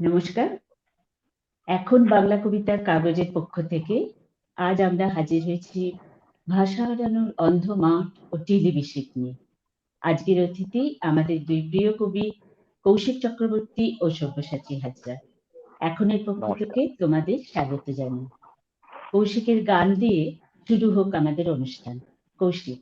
নমস্কার। এখন বাংলা কবিতার কাগজের পক্ষ থেকে আজ আমরা হাজির হয়েছি ভাষা হারানোর অন্ধ মাঠ ও টেলিভিশন নিয়ে। আজকের অতিথি আমাদের দুই প্রিয় কবি কৌশিক চক্রবর্তী ও সব্যসাচী হাজরা। এখনের পক্ষ নমস্কার। থেকে তোমাদের স্বাগত জানাই। কৌশিকের গান দিয়ে শুরু হোক আমাদের অনুষ্ঠান। কৌশিক।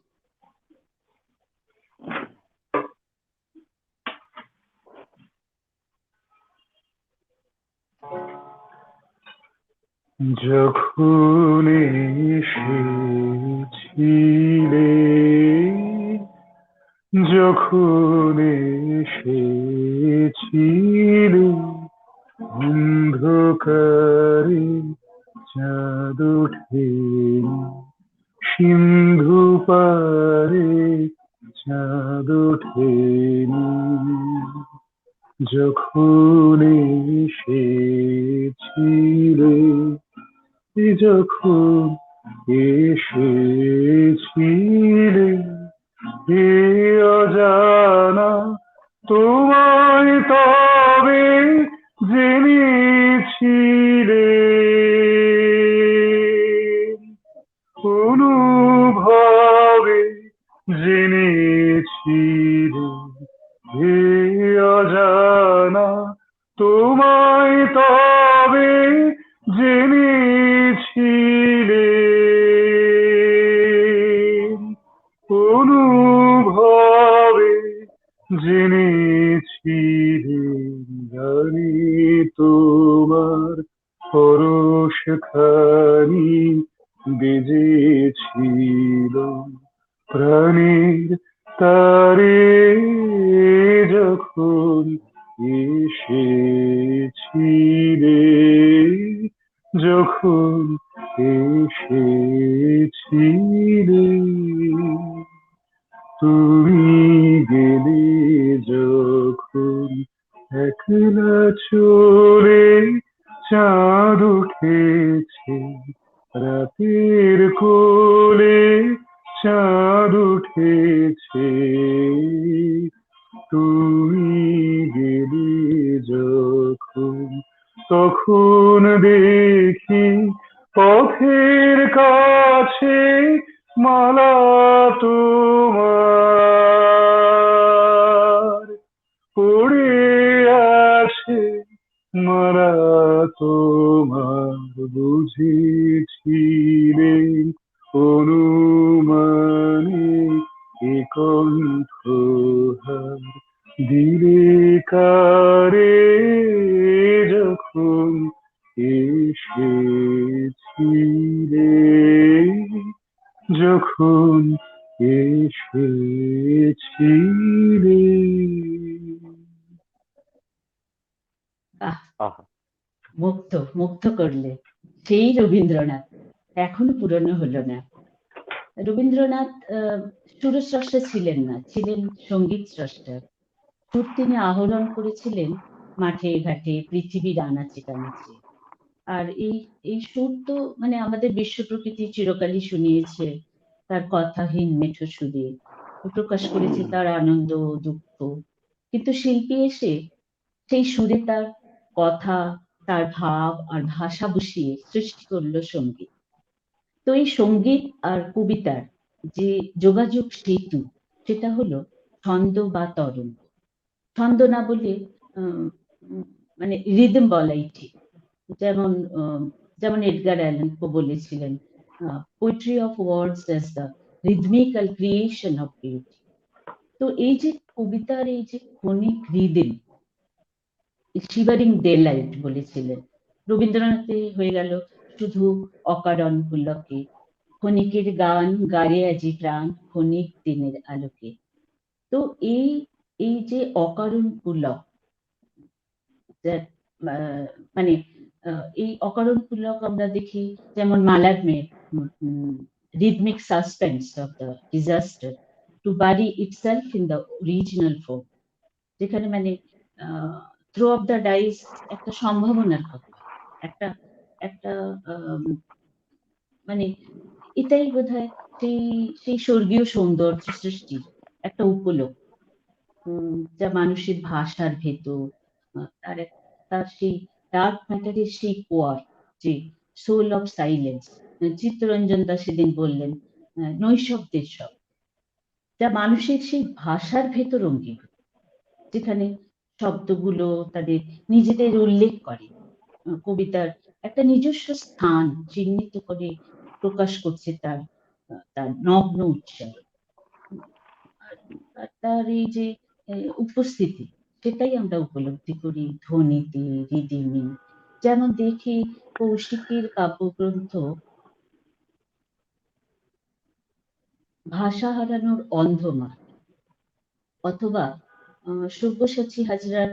যখন এসেছিলে, যখন এসেছিলে, অন্ধকারে চাঁদ ওঠেনি, সিন্ধু পারে চাঁদ ওঠেনি। যখন এসেছিলে, যখন এসেছিলে, হে অজানা তোমায় তবে জেনেছিলে, অনুভবে জেনেছিলে, হে অজানা তোমায় তবে জেনেছিলে, অনুভবে জেনেছিলে। জানি তোমার পরশ খানি বেজেছিল প্রাণের তারে, যখন এসেছিলে, যখন এসেছিলে। তুমি গেলে যখন একলা চলে, চাঁদ উঠেছে রাতের কোলে, চাঁদ উঠেছে। তুমি গেলে যখন, তখন দেখি পথের কাছে মালা তোমার পড়ে আছে, মালা তোমার বুঝেছিলে, অনুমানে এ কণ্ঠহার দিলে কারে, যখন এসেছিলে, যখন এসেছিলে। মুগ্ধ মুগ্ধ করলে, সেই রবীন্দ্রনাথ এখনো পুরনো হলো না। রবীন্দ্রনাথ সুরস্রষ্টা ছিলেন না, ছিলেন সঙ্গীত স্রষ্টা। সুর তিনি আহরণ করেছিলেন মাঠে ঘাটে, পৃথিবীর আনাচে কানাচে। আর এই এই সুর তো মানে আমাদের বিশ্ব প্রকৃতি চিরকালই শুনিয়েছে তার কথাহীন মেঠো সুরে, প্রকাশ করেছে তার আনন্দ দুঃখ। কিন্তু শিল্পী এসে সেই সুরে তার কথা, তার ভাব আর ভাষা বসিয়ে সৃষ্টি করলো সঙ্গীত। তো এই সঙ্গীত আর কবিতার যে যোগাযোগ সেতু, সেটা হলো ছন্দ বা তরঙ্গ। ছন্দ না বলে মানে রিদম বলাই ঠিক। যেমন যেমন এডগার অ্যালান পো বলেছিলেন, poetry of words as the রিদমিক্যাল creation of beauty. তো এই যে কবিতার এই যে ক্ষণিক রিদম, শিভারিং ডেলাইট বলেছিলেন। রবীন্দ্রনাথে হয়ে গেল শুধু অকারণ পুলকে, ক্ষণিকের গান গারে আজি প্রাণ, ক্ষণিক দিনের আলোকে। তো এই এই যে অকারণ পুলক, মানে এই অকারণ পুলক আমরা দেখি যেমন মালাডমের rhythmic suspense of the disaster to bury itself in the original form, যেখানে মানে থ্রো অফ দ্য ডাইস একটা সম্ভাবনার কথা, একটা একটা মানে এটাই বোধহয় সেই সেই স্বর্গীয় সৌন্দর্য সৃষ্টির একটা উপলক্ষ। যা মানুষের ভাষার ভেতর, তার সেই ডার্ক ম্যাটারের সেই কোয়ার, যে soul of silence, Chittaranjan Das সেদিন বললেন নৈশব্দের সব, যা মানুষের সেই ভাষার ভেতর অঙ্গীভূত, যেখানে শব্দগুলো তাদের নিজেদের উল্লেখ করে, কবিতার একটা নিজস্ব স্থান চিহ্নিত করে প্রকাশ করছে তার তার নগ্ন উচ্চারণ। আর তার এই যে উপস্থিতি, সেটাই আমরা উপলব্ধি করি ধ্বনিতে, রিদিমে। যেমন দেখি কৌশিকের কাব্যগ্রন্থ ভাষা হারানোর অন্ধমার, অথবা সব্যসাচী হাজরার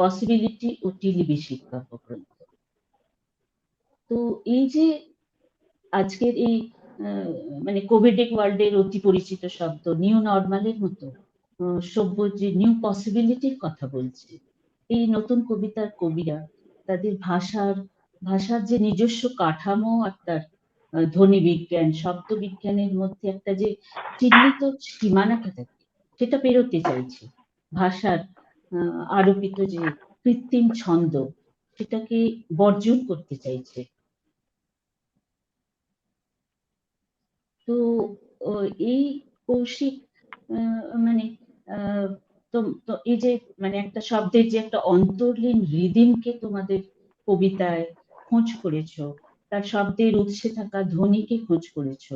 পসিবিলিটি ও টেলিভিশন কাব্যগ্রন্থ। তো এই যে আজকের এই মানে কোভিডিক ওয়ার্ল্ডের অতি পরিচিত শব্দ নিউ নর্মালের মতো সভ্য যে নিউ পসিবিলিটির কথা বলছে, এই নতুন কবিতার কবিরা তাদের ভাষার যে নিজস্ব কাঠামো আর তার ধ্বনি বিজ্ঞান, শব্দ বিজ্ঞানের মধ্যে একটা যে চিহ্নিত সীমানাটা থাকে, সেটা পেরোতে চাইছে। ভাষার আরোপিত যে কৃত্রিম ছন্দ, সেটাকে বর্জন করতে চাইছে। তো এই কৌশিক মানে তো এই যে মানে একটা শব্দের যে একটা অন্তর্লীন রিদিমকে তোমাদের কবিতায় খোঁজ করেছো, তার শব্দের উৎসে থাকা ধ্বনিকে খোঁজ করেছো।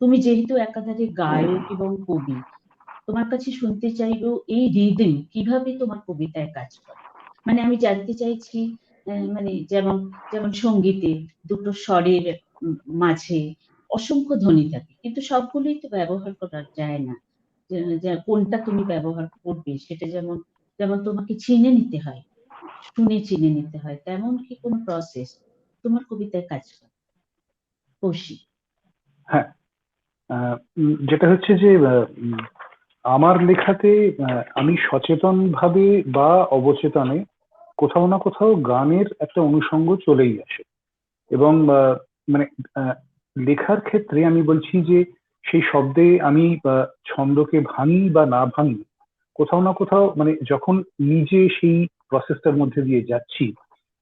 তুমি যেহেতু একাধারে গায়ক এবং কবি, তোমার কাছে শুনতে চাইবো এই রিদিম কিভাবে তোমার কবিতায় কাজ করে। মানে আমি জানতে চাইছি, মানে যেমন যেমন সঙ্গীতে দুটো স্বরের মাঝে অসংখ্য ধ্বনি থাকে, কিন্তু সবগুলোই তো ব্যবহার করা যায় না। যে কোনটা তুমি ব্যবহার করবে সেটা যেমন যেমন তোমাকে চিনে নিতে হয়, শুনে চিনে নিতে হয়, তেমন কি কোনো প্রসেস তোমার কবিতায় কাজ করে কৌশিক? হ্যাঁ, যেটা হচ্ছে যে আমার লেখাতে আমি সচেতন ভাবে বা অবচেতনে কোথাও না কোথাও গানের একটা অনুষঙ্গ চলেই আসে। এবং মানে লেখার ক্ষেত্রে আমি বলছি যে সেই শব্দে আমি ছন্দকে ভাঙি বা না ভাঙি, কোথাও না কোথাও মানে যখন নিজে সেই প্রসেসটার মধ্যে দিয়ে যাচ্ছি,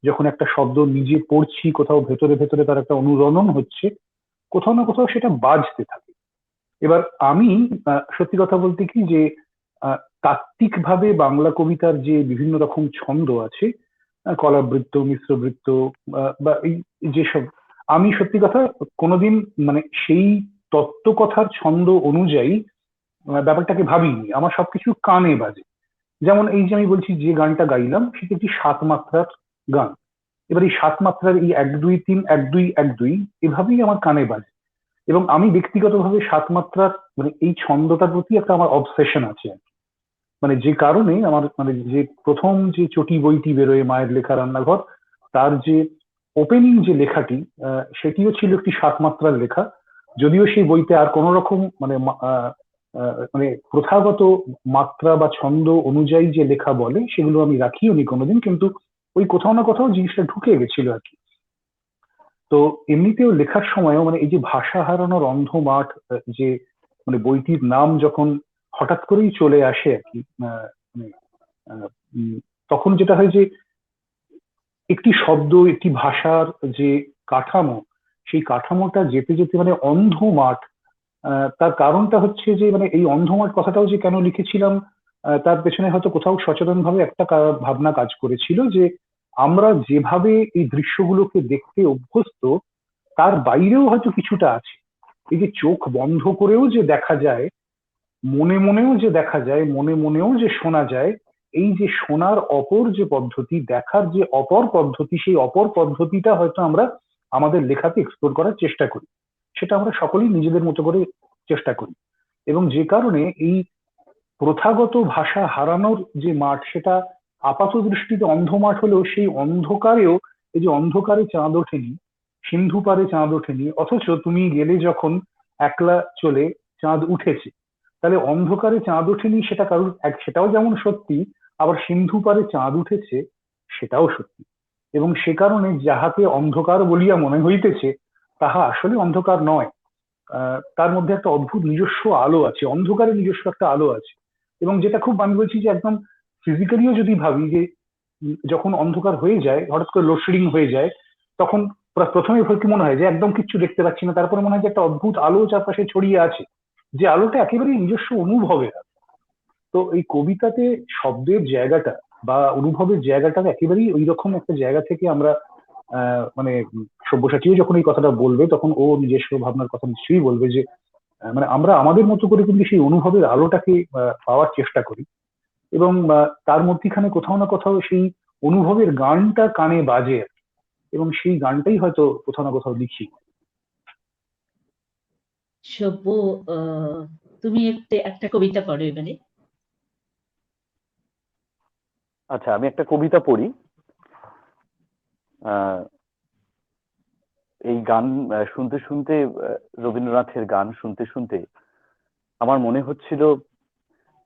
যখন একটা শব্দ নিজে পড়ছি, কোথাও ভেতরে ভেতরে তার একটা অনুরণন হচ্ছে, কোথাও না কোথাও সেটা বাজতে থাকে। এবার আমি সত্যি কথা বলতে কি যে তাত্ত্বিক ভাবে বাংলা কবিতার যে বিভিন্ন রকম ছন্দ আছে, কলাবৃত্ত, মিশ্রবৃত্ত, বা এই যেসব, আমি সত্যি কথা কোনোদিন মানে সেই তত্ত্বকথার ছন্দ অনুযায়ী ব্যাপারটাকে ভাবিনি। আমার সবকিছু কানে বাজে। যেমন এই যে আমি বলছি যে গানটা গাইলাম, সেটা একটি সাত মাত্রার গান। এবার এই সাত মাত্রার এই 1 2 3 1 2 1 2 এভাবেই আমার কানে বাজে। এবং আমি ব্যক্তিগতভাবে সাত মাত্রার মানে এই ছন্দটার প্রতি একটা আমার অবসেশন আছে আর কি। মানে যে কারণে আমার মানে যে প্রথম যে চটি বইটি বেরোয় মায়ের লেখা রান্নাঘর, তার যে ওপেনিং যে লেখাটি, সেটিও ছিল একটি সাত মাত্রার লেখা। যদিও সেই বইতে আর কোন রকম মানে মানে প্রথাগত মাত্রা বা ছন্দ অনুযায়ী যে লেখা বলে সেগুলো আমি রাখিও নি কোনোদিন, কিন্তু ওই কোথাও না কোথাও জিনিসটা ঢুকে গেছিল আর কি। তো এমনিতেও লেখার সময়ও মানে এই যে ভাষা হারানোর অন্ধ মাঠ, যে মানে বইটির নাম যখন হঠাৎ করেই চলে আসে আর কি, মানে, আহ, তখন যেটা হয় যে একটি শব্দ, একটি ভাষার যে কাঠামো, সেই কাঠামোটা যেতে যেতে মানে অন্ধ মাঠ। তার কারণটা হচ্ছে যে মানে এই অন্ধ মাঠ কথাটাও যে কেন লিখেছিলাম, তার পেছনে হয়তো কোথাও সচেতন ভাবে একটা ভাবনা কাজ করেছিল যে আমরা যেভাবে এই দৃশ্যগুলোকে দেখতে অভ্যস্ত, তার বাইরেও হয়তো কিছুটা আছে। এই যে চোখ বন্ধ করেও যে দেখা যায়, মনে মনেও যে দেখা যায়, মনে মনেও যে শোনা যায়, এই যে শোনার অপর যে পদ্ধতি, দেখার যে অপর পদ্ধতি, সেই অপর পদ্ধতিটা হয়তো আমরা আমাদের লেখাতে এক্সপ্লোর করার চেষ্টা করি। সেটা আমরা সকলেই নিজেদের মতো করে চেষ্টা করি। এবং যে কারণে এই প্রথাগত ভাষা হারানোর যে মাঠ, সেটা আপাত দৃষ্টিতে অন্ধ মাঠ হলেও সেই অন্ধকারেও, এই যে অন্ধকারে চাঁদ ওঠেনি, সিন্ধু পারে চাঁদ ওঠেনি, অথচ তুমি গেলে যখন একলা চলে চাঁদ উঠেছে, তাহলে অন্ধকারে চাঁদ ওঠেনি সেটা কারোর সেটাও যেমন সত্যি, আবার সিন্ধু পারে চাঁদ উঠেছে সেটাও সত্যি। এবং সে কারণে যাহাকে অন্ধকার বলিয়া মনে হইতেছে, তাহা আসলে অন্ধকার নয়। তার মধ্যে একটা অদ্ভুত নিজস্ব আলো আছে, অন্ধকারে নিজস্ব একটা আলো আছে। এবং যেটা খুব আমি বলছি যে একদম ফিজিক্যালিও যদি ভাবি যে যখন অন্ধকার হয়ে যায়, হঠাৎ করে লোডশেডিং হয়ে যায়, তখন প্রথমে কি মনে হয় যে একদম কিচ্ছু দেখতে পাচ্ছি না, তারপরে মনে হয় যে একটা অদ্ভুত আলো চারপাশে ছড়িয়ে আছে, যে আলোটা একেবারেই নিজস্ব অনুভবের। তো এই কবিতাতে শব্দের জায়গাটা বা অনুভবের জায়গাটা একেবারেই ওই রকম একটা জায়গা থেকে আমরা মানে সব্যসাচীও যখন এই কথাটা বলবে তখন ও নিজস্ব ভাবনার কথা নিশ্চয়ই বলবে যে মানে আমরা আমাদের মতো করে কিন্তু সেই অনুভবের আলোটাকে পাওয়ার চেষ্টা করি, এবং তার মধ্যখানে কোথাও না কোথাও সেই অনুভবের গানটা কানে বাজে, এবং সেই গানটাই হয়তো কোথাও না কোথাও লিখি। সব্য, তুমি একটা কবিতা পড়ো এবারে। আচ্ছা, আমি একটা কবিতা পড়ি। এই গান শুনতে শুনতে, রবীন্দ্রনাথের গান শুনতে শুনতে আমার মনে হচ্ছিল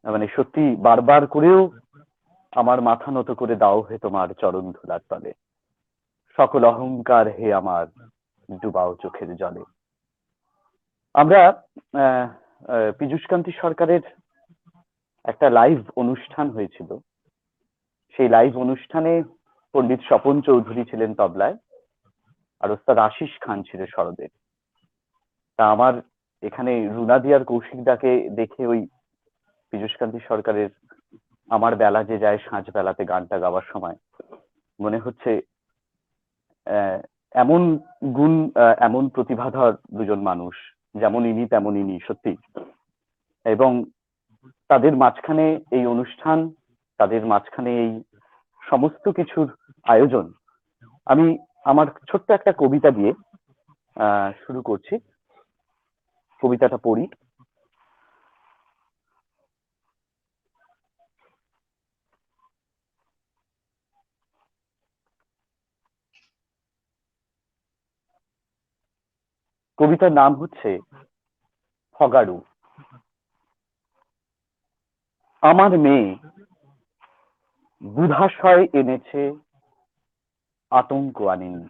মানে সত্যি বারবার করেও আমার মাথা নত করে দাও হে তোমার চরণ ধুলার তলে, সকল অহংকার হে আমার ডুবাও চোখের জলে। আমরা পীযূষকান্তি সরকারের একটা লাইভ অনুষ্ঠান হয়েছিল। সেই লাইভ অনুষ্ঠানে পণ্ডিত স্বপন চৌধুরী ছিলেন তবলায়, আর ওস্তাদ আশিস খান ছিল সরোদে। তা আমার এখানে রুনাদি আর কৌশিক দাকে দেখে ওই পীযূষকান্তি সরকারের আমার বেলা যে যায় সাঁঝ বেলাতে গানটা গাওয়ার সময় মনে হচ্ছে এমন গুণ, এমন প্রতিভাধর দুজন মানুষ, যেমন ইনি তেমন ইনি, সত্যি। এবং তাদের মাঝখানে এই অনুষ্ঠান, তাদের মাঝখানে এই সমস্ত কিছুর আয়োজন, আমি আমার ছোট্ট একটা কবিতা দিয়ে শুরু করছি। কবিতাটা পড়ি। কবিতার নাম হচ্ছে ফগারু। আমার মেয়ে বুধাশয় এনেছে, আতঙ্ক আনেনি।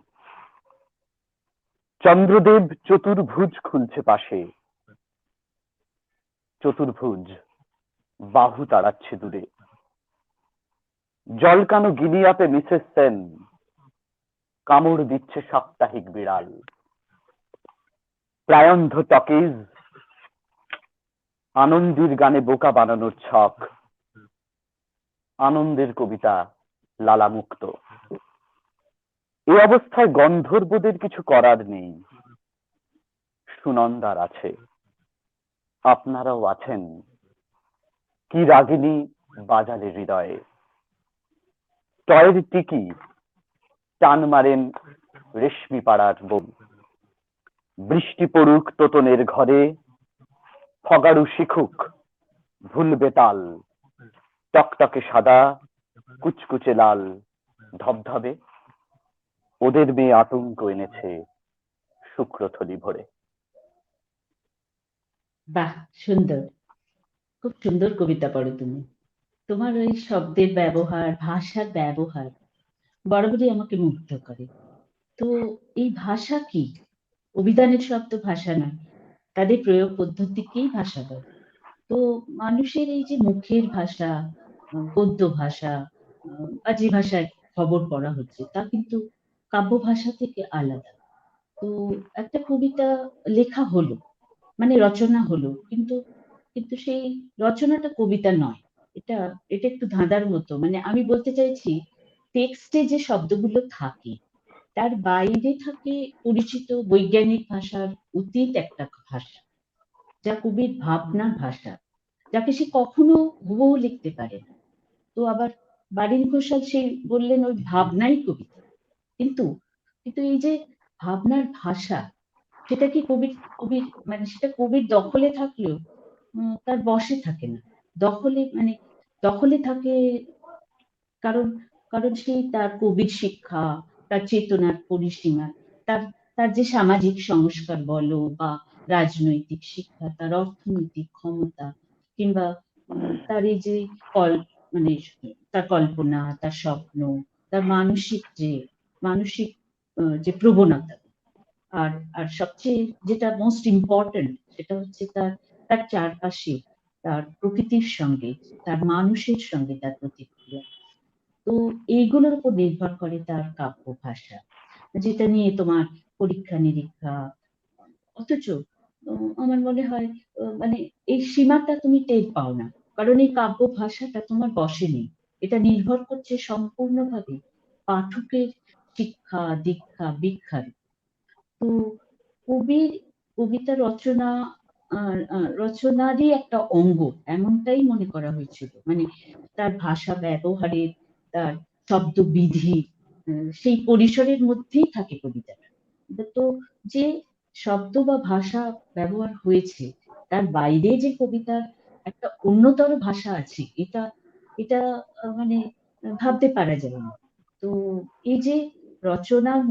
চন্দ্রদেব চতুর্ভুজ খুলছে পাশে, চতুর্ভুজ বাহু তাড়াচ্ছে দূরে। জলকানো গিনিয়াতে মিসেস সেন কামড় দিচ্ছে সাপ্তাহিক বিড়াল। প্রায়ন্ধ টকিজ আনন্দের গানে বোকা বানানোর ছক, আনন্দের কবিতা লালামুক্ত। এই অবস্থায় গন্ধর্বদের কিছু করার নেই, সুনন্দার আছে, আপনারাও আছেন। কি রাগিনী বাজালে হৃদয়ে, টয়ের টিকি টান মারেন রেশমি পাড়ার বোন। বৃষ্টি পড়ুক তোতনের ঘরে, ফগারু শিখুক ভুলবে তাল। টকটকে সাদা, কুচকুচে লাল, ধবধবে ওদের মেয়ে আতঙ্ক এনেছে শুক্রথলি ভরে। বাহ, সুন্দর, খুব সুন্দর কবিতা পড়ো তুমি। তোমার ওই শব্দের ব্যবহার, ভাষার ব্যবহার বরাবরই আমাকে মুগ্ধ করে। তো এই ভাষা কি? অভিধানের শব্দ ভাষা নয়, তাদের প্রয়োগ পদ্ধতিকেই ভাষা বলে। তো মানুষের এই যে মুখের ভাষা, গদ্য ভাষা, বা যে ভাষায় খবর পড়া হচ্ছে তা কিন্তু কাব্য ভাষা থেকে আলাদা। তো একটা কবিতা লেখা হলো, মানে রচনা হলো, কিন্তু কিন্তু সেই রচনাটা কবিতা নয়। এটা এটা একটু ধাঁধার মতো। মানে আমি বলতে চাইছি, টেক্সটে যে শব্দগুলো থাকে তার বাইরে থাকে পরিচিত বৈজ্ঞানিক ভাষার অতীত একটা ভাষা, যা কবির ভাবনার ভাষা, যাকে সে কখনো হুবহু লিখতে পারে না। তো আবার বারিন ঘোষাল সে বললেন ওই ভাবনাই কবিতা। কিন্তু কিন্তু এই যে ভাবনার ভাষা, সেটা কি কবির মানে সেটা কবির দখলে থাকলেও তার বশে থাকে না। দখলে মানে দখলে থাকে কারণ কারণ সেই তার কবির শিক্ষা, তার চেতনার পরিসীমা, তার তার যে সামাজিক সংস্কার বলো বা রাজনৈতিক শিক্ষা, তার অর্থনৈতিক ক্ষমতা, কিংবা তার এই যে মানে তার কল্পনা, তার স্বপ্ন, তার মানসিক যে প্রবণতা, আর আর সবচেয়ে যেটা মোস্ট ইম্পর্টেন্ট সেটা হচ্ছে তার তার চারপাশে তার প্রকৃতির সঙ্গে, তার মানুষের সঙ্গে তার প্রতিক্রিয়া। তো এইগুলোর উপর নির্ভর করে তার কাব্য ভাষা, যেটা নিয়ে তোমার পরীক্ষা নিরীক্ষা। অথচ আমার মনে হয় মানে এই সীমাটা তুমি টের পাও না, কারণ এই কাব্য ভাষাটা তোমার বশে নেই। এটা নির্ভর করছে সম্পূর্ণভাবে পাঠকের শিক্ষা দীক্ষা ভিক্ষার। তো কবির কবিতা রচনা রচনারই একটা অঙ্গ, এমনটাই মনে করা হয়েছিল। মানে তার ভাষা ব্যবহারের, তার শব্দবিধি, সেই পরিসরের মধ্যেই থাকে কবিতাটা। তো যে শব্দ বা ভাষা ব্যবহার হয়েছে, তার বাইরে যে কবিতার একটা অন্যতর ভাষা আছে, এটা এটা মানে ভাবতে পারা যায় না। তো এই যে রচনার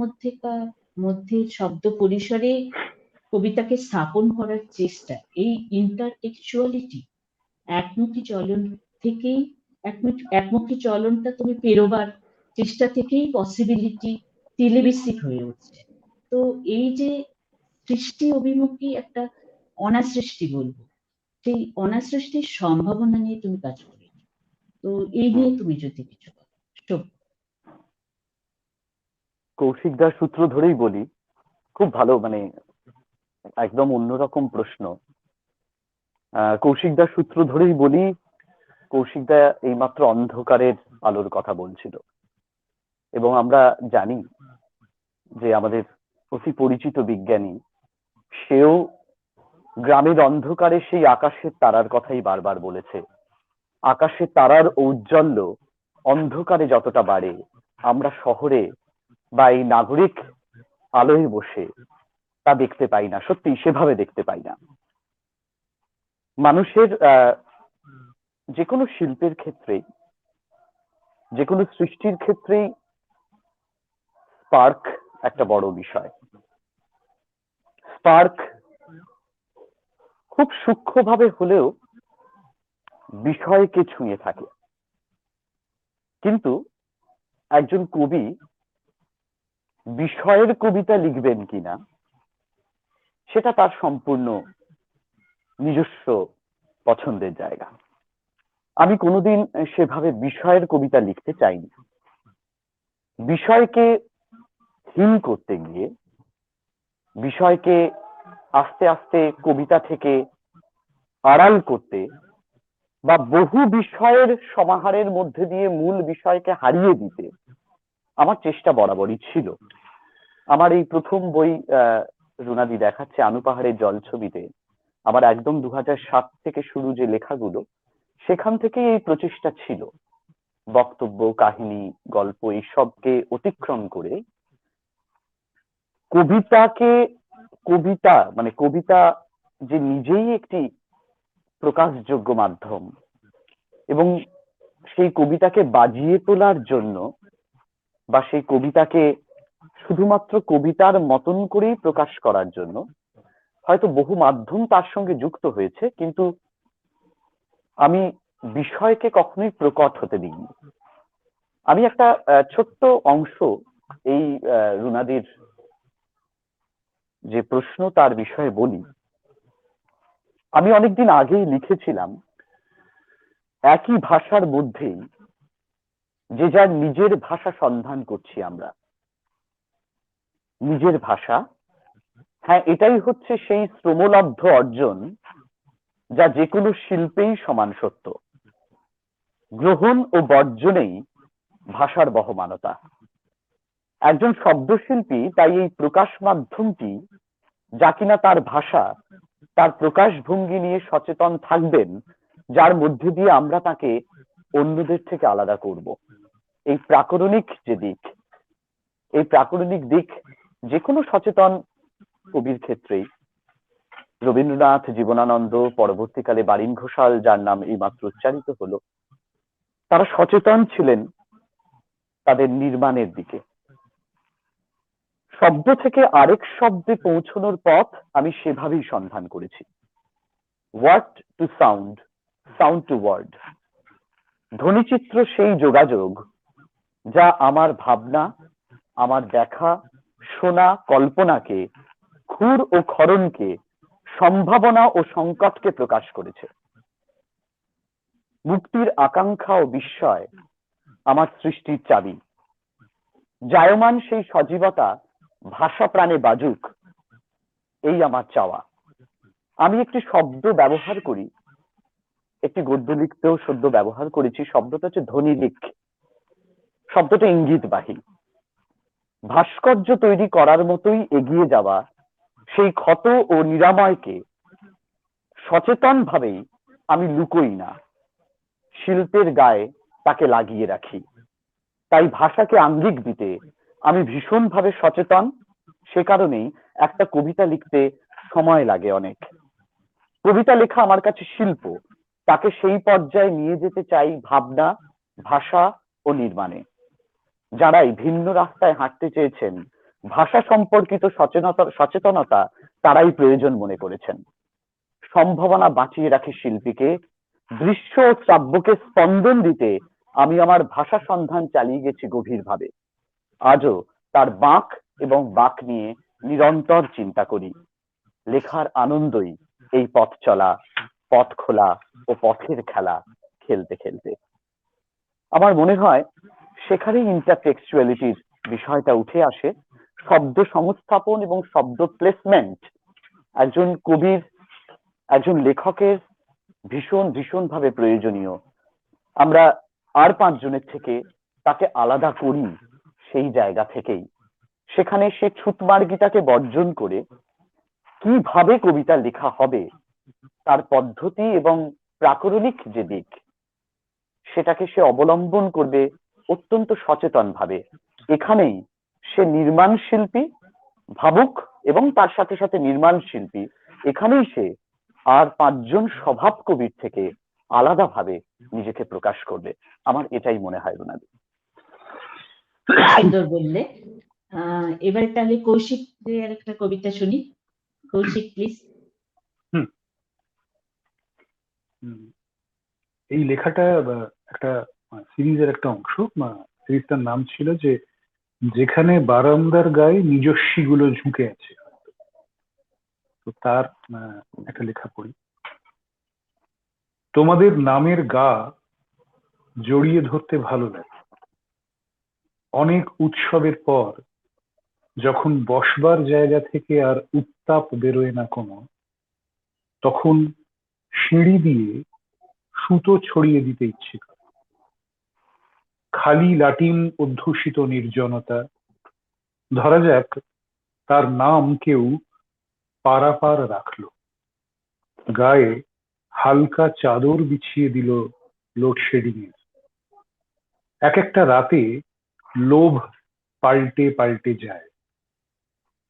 মধ্যে শব্দ পরিসরে কবিতাকে স্থাপন করার চেষ্টা, এই ইন্টারটেক্সচুয়ালিটি, একমুখী চলন থেকেই, একমুখী চলনটা তুমি পেরোবার চেষ্টা থেকেই পসিবিলিটি টেলিভিসিক হয়ে উঠছে। তো এই যে সৃষ্টি অভিমুখী একটা অনাসৃষ্টি বলবো, সেই অনাসৃষ্টির সম্ভাবনা নিয়ে তুমি কাজ করেছো। তো এই নিয়ে তুমি যদি কিছু বলো। কৌশিকদার সূত্র ধরেই বলি, খুব ভালো, মানে একদম অন্যরকম প্রশ্ন। কৌশিকদার সূত্র ধরেই বলি, কৌশিকদা এইমাত্র অন্ধকারের আলোর কথা বলছিল, এবং আমরা জানি যে আমাদের অতি পরিচিত বিজ্ঞানী, সেও গ্রামের অন্ধকারে সেই আকাশের তারার কথাই বারবার বলেছে। আকাশের তারার ঔজ্জ্বল্য অন্ধকারে যতটা বাড়ে, আমরা শহরে বা এই নাগরিক আলোয় বসে তা দেখতে পাই না, সত্যি সেভাবে দেখতে পাই না। মানুষের যে কোনো শিল্পের ক্ষেত্রেই, যে কোনো সৃষ্টির ক্ষেত্রেই স্পার্ক একটা বড় বিষয়। স্পার্ক খুব সূক্ষ্মভাবে হলেও বিষয়কে ছুঁয়ে থাকে, কিন্তু একজন কবি বিষয়ের কবিতা লিখবেন কিনা সেটা তার সম্পূর্ণ নিজস্ব পছন্দের জায়গা। আমি কোনোদিন সেভাবে বিষয়ের কবিতা লিখতে চাইনি। বিষয়কে হীন করতে গিয়ে, বিষয়কে আস্তে আস্তে কবিতা থেকে আড়াল করতে, বা বহু বিষয়ের সমাহারের মধ্যে দিয়ে মূল বিষয়কে হারিয়ে দিতে আমার চেষ্টা বরাবরই ছিল। আমার এই প্রথম বই রুনাদি দেখাচ্ছে আনু পাহাড়ের জলছবিতে, আমার একদম 2007 থেকে শুরু যে লেখাগুলো, সেখান থেকেই এই প্রচেষ্টা ছিল বক্তব্য, কাহিনী, গল্প এইসবকে অতিক্রম করে কবিতাকে, কবিতা মানে কবিতা যে নিজেই একটি প্রকাশযোগ্য মাধ্যম, এবং সেই কবিতাকে বাজিয়ে তোলার জন্য বা সেই কবিতাকে শুধুমাত্র কবিতার মতন করেই প্রকাশ করার জন্য হয়তো বহু মাধ্যম তার সঙ্গে যুক্ত হয়েছে, কিন্তু আমি বিষয়কে কখনোই প্রকট হতে দিইনি। আমি একটা ছোট্ট অংশ এই রুনাদির যে প্রশ্ন তার বিষয়ে বলি। আমি অনেকদিন আগেই লিখেছিলাম, একই ভাষার মধ্যেই যে যার নিজের ভাষা সন্ধান করছি আমরা। নিজের ভাষা, হ্যাঁ, এটাই হচ্ছে সেই শ্রমলব্ধ অর্জন যা যে কোনো শিল্পেই সমান সত্য। গ্রহণ ও বর্জনেই ভাষার বহমানতা। একজন শব্দশিল্পী তাই এই প্রকাশ মাধ্যমটি, যা কিনা তার ভাষা, তার প্রকাশ ভঙ্গি নিয়ে সচেতন থাকবেন, যার মধ্যে দিয়ে আমরা তাকে অন্যদের থেকে আলাদা করব। এই প্রাকরণিক যে দিক, এই প্রাকরণিক দিক যে কোনো সচেতন কবির ক্ষেত্রেই, রবীন্দ্রনাথ, জীবনানন্দ, পরবর্তীকালে বারিন ঘোষাল, যার নাম এইমাত্র উচ্চারিত হলো, তারা সচেতন ছিলেন তাদের নির্মাণের দিকে। শব্দ থেকে আরেক শব্দে পৌঁছানোর পথ আমি সেভাবেই সন্ধান করেছি। Word to sound, sound to word. ধ্বনিচিত্র সেই যোগাযোগ যা আমার ভাবনা, আমার দেখা, শোনা, কল্পনাকে, ক্ষুর ও ক্ষরণকে, সম্ভাবনা ও সংকটকে প্রকাশ করেছে। মুক্তির আকাঙ্ক্ষা ও বিস্ময় আমার সৃষ্টির চাবি। জায়মান সেই সজীবতা ভাষা প্রাণে বাজুক, এই আমার চাওয়া। আমি একটি শব্দ ব্যবহার করি, একটি গদ্য লিখতেও সদ্য ব্যবহার করেছি। শব্দটা হচ্ছে ধ্বনিলিক। শব্দটা ইঙ্গিতবাহী। ভাস্কর্য তৈরি করার মতোই এগিয়ে যাওয়া সেই ক্ষত ও নিরাময়কে সচেতন ভাবেই আমি লুকোই না, শিল্পের গায়ে তাকে লাগিয়ে রাখি। তাই ভাষাকে আঙ্গিক দিতে আমি ভীষণভাবে সচেতন। সে কারণেই একটা কবিতা লিখতে সময় লাগে অনেক। কবিতা লেখা আমার কাছে শিল্প, তাকে সেই পর্যায়ে নিয়ে যেতে চাই ভাবনা, ভাষা ও নির্মাণে। যারাই ভিন্ন রাস্তায় হাঁটতে চেয়েছেন, ভাষা সম্পর্কিত সচেতনতা তারাই প্রয়োজন মনে করেছেন। সম্ভাবনা বাঁচিয়ে রাখে শিল্পীকে, দৃশ্য ও শ্রাব্যকে স্পন্দন দিতে আমি আমার ভাষা সন্ধান চালিয়ে গেছি গভীরভাবে। আজও তার বাঁক এবং বাঁক নিয়ে নিরন্তর চিন্তা করি। লেখার আনন্দই এই পথ চলা, পথ খোলা ও পথের খেলা খেলতে খেলতে। আমার মনে হয় সেখানেই ইন্টারটেক্সচুয়ালিটির বিষয়টা উঠে আসে। শব্দ সংস্থাপন এবং শব্দ প্লেসমেন্ট একজন কবির, একজন লেখকের ভীষণ ভাবে প্রয়োজনীয়। আমরা আর 5 জনের থেকে তাকে আলাদা করি সেই জায়গা থেকেই। সেখানে সে ছুতমার্গিতাকে বর্জন করে কিভাবে কবিতা লেখা হবে তার পদ্ধতি এবং প্রাকরণিক যে দিক, সেটাকে সে অবলম্বন করবে অত্যন্ত সচেতন ভাবে। এখানেই সে নির্মাণ শিল্পী, ভাবুক এবং তার সাথে সাথে নির্মাণ শিল্পী। এখানেই সে আর 5 জন স্বভাব কবির থেকে আলাদাভাবে নিজেকে প্রকাশ করবে। আমার এটাই মনে হয় রুনাদি। সুন্দর বললে। এবারে তাহলে কৌশিক এর একটা কবিতা শুনি। কৌশিক প্লিজ। এই লেখাটা একটা সিরিজের একটা অংশ। সিরিজটার নাম ছিল যে যেখানে বারান্দার গায়ে নিজস্বী গুলো ঝুঁকে আছে। তো তার একটা লেখা পড়ি। তোমাদের নামের গা জড়িয়ে ধরতে ভালো লাগে। অনেক উৎসবের পর যখন বসবার জায়গা থেকে আর উত্তাপ বেরোয় না কোনো, তখন সিঁড়ি দিয়ে সুতো ছড়িয়ে দিতে ইচ্ছে করে। খালি লাটিম অধ্যুষিত নির্জনতা, ধরা যাক তার নাম কেউ পারাপার রাখলো, গায়ে হালকা চাদর বিছিয়ে দিল লোডশেডিং এর। এক একটা রাতে লোভ পাল্টে পাল্টে যায়।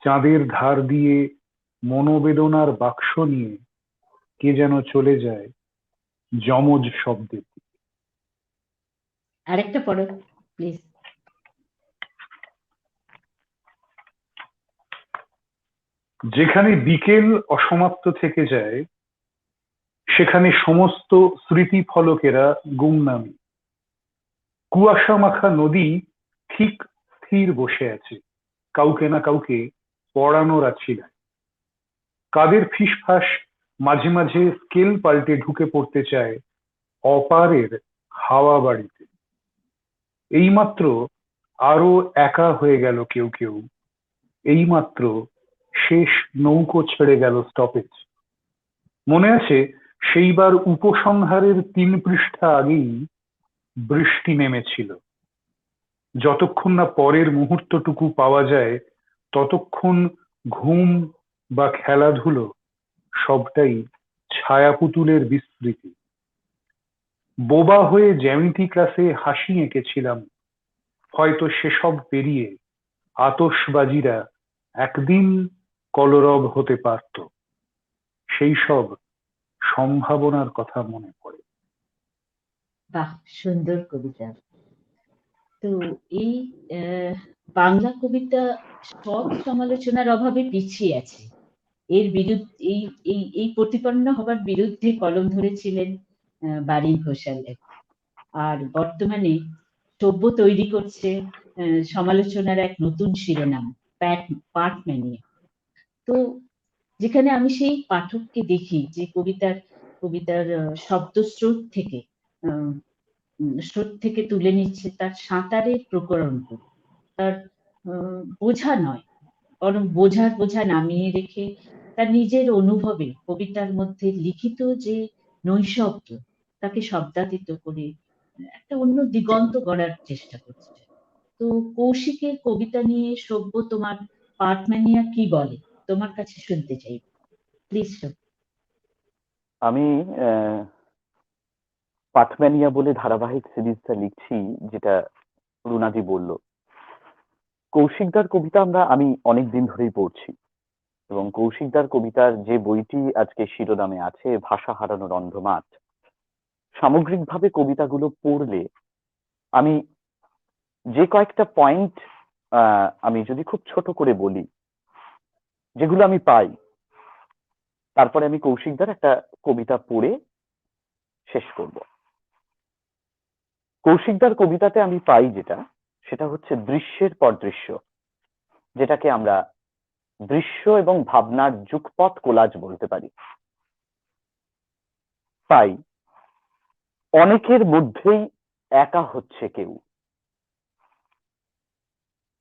চাঁদের ধার দিয়ে মনোবেদনার বাক্স নিয়ে কে যেন চলে যায় যমজ শব্দে। আরেকটা পড়ো প্লিজ। যেখানে বিকেল অসমাপ্ত থেকে যায়, সেখানে সমস্ত স্মৃতি ফলকেরা গুমনামি। কুয়াশা মাখা নদী ঠিক স্থির বসে আছে, কাউকে না কাউকে পড়ানোর আছে। কাদের ফিসফাস মাঝে মাঝে স্কেল পাল্টে ঢুকে পড়তে চায় অপারের হাওয়া বাড়িতে। এইমাত্র আরো একা হয়ে গেল কেউ কেউ, এইমাত্র শেষ নৌকো ছেড়ে গেল স্টপেজ। মনে আছে সেইবার উপসংহারের 3 পৃষ্ঠা আগেই বৃষ্টি নেমেছিল। যতক্ষণ না পরের মুহূর্তটুকু পাওয়া যায়, ততক্ষণ ঘুম বা খেলাধুলো সবটাই ছায়াপুতুলের বিস্তৃতি। বোবা হয়ে জ্যামিতি ক্লাসে হাসি এঁকেছিলাম, হয়তো সেসব পেরিয়ে আতশবাজিরা একদিন কলরব হতে পারত। সেই সব সম্ভাবনার কথা মনে পড়ে। বাহ, সুন্দর কবিতা। তো এই বাংলা কবিতা সৎ সমালোচনার অভাবে পিছিয়ে আছে। এর বিরুদ্ধে এই প্রতিপন্ন হবার বিরুদ্ধে কলম ধরেছিলেন বারীন ঘোষালের। আর বর্তমানে সভ্য তৈরি করছে সমালোচনার এক নতুন শিরোনাম, পার্টম্যানিয়া। তো যেখানে আমি সেই পাঠককে দেখি যে কবিতার শব্দস্রোত থেকে স্রোত থেকে তুলে নিচ্ছে তার সাঁতারের প্রকরণগুলো, তার বোঝা নয়, বরং বোঝা নামিয়ে রেখে তার নিজের অনুভবে কবিতার মধ্যে লিখিত যে নৈশব্দ তাকে শব্দাতীত করে একটা অন্য দিগন্ত গড়ার চেষ্টা করছে। তো কৌশিকের কবিতা নিয়ে সভ্য তোমার পার্টম্যানিয়া কি বলে, তোমার কাছে শুনতে চাই, প্লিজ। আমি পাথম্যানিয়া বলে ধারাবাহিক সিরিজটা লিখছি, যেটা রুনাজি বলল। কৌশিকদার কবিতা আমি অনেকদিন ধরেই পড়ছি, এবং কৌশিকদার কবিতার যে বইটি আজকে শিরোনামে আছে, ভাষা হারানোর অন্ধমাঠ, সামগ্রিকভাবে কবিতাগুলো পড়লে আমি যে কয়েকটা পয়েন্ট আমি যদি খুব ছোট করে বলি, যেগুলো আমি পাই, তারপরে আমি কৌশিকদার একটা কবিতা পড়ে শেষ করব। কৌশিকদার কবিতাতে আমি পাই সেটা হচ্ছে দৃশ্যের পর দৃশ্য, যেটাকে আমরা দৃশ্য এবং ভাবনার যুগপৎ কোলাজ বলতে পারি। পাই অনেকের মধ্যেই একা হচ্ছে কেউ,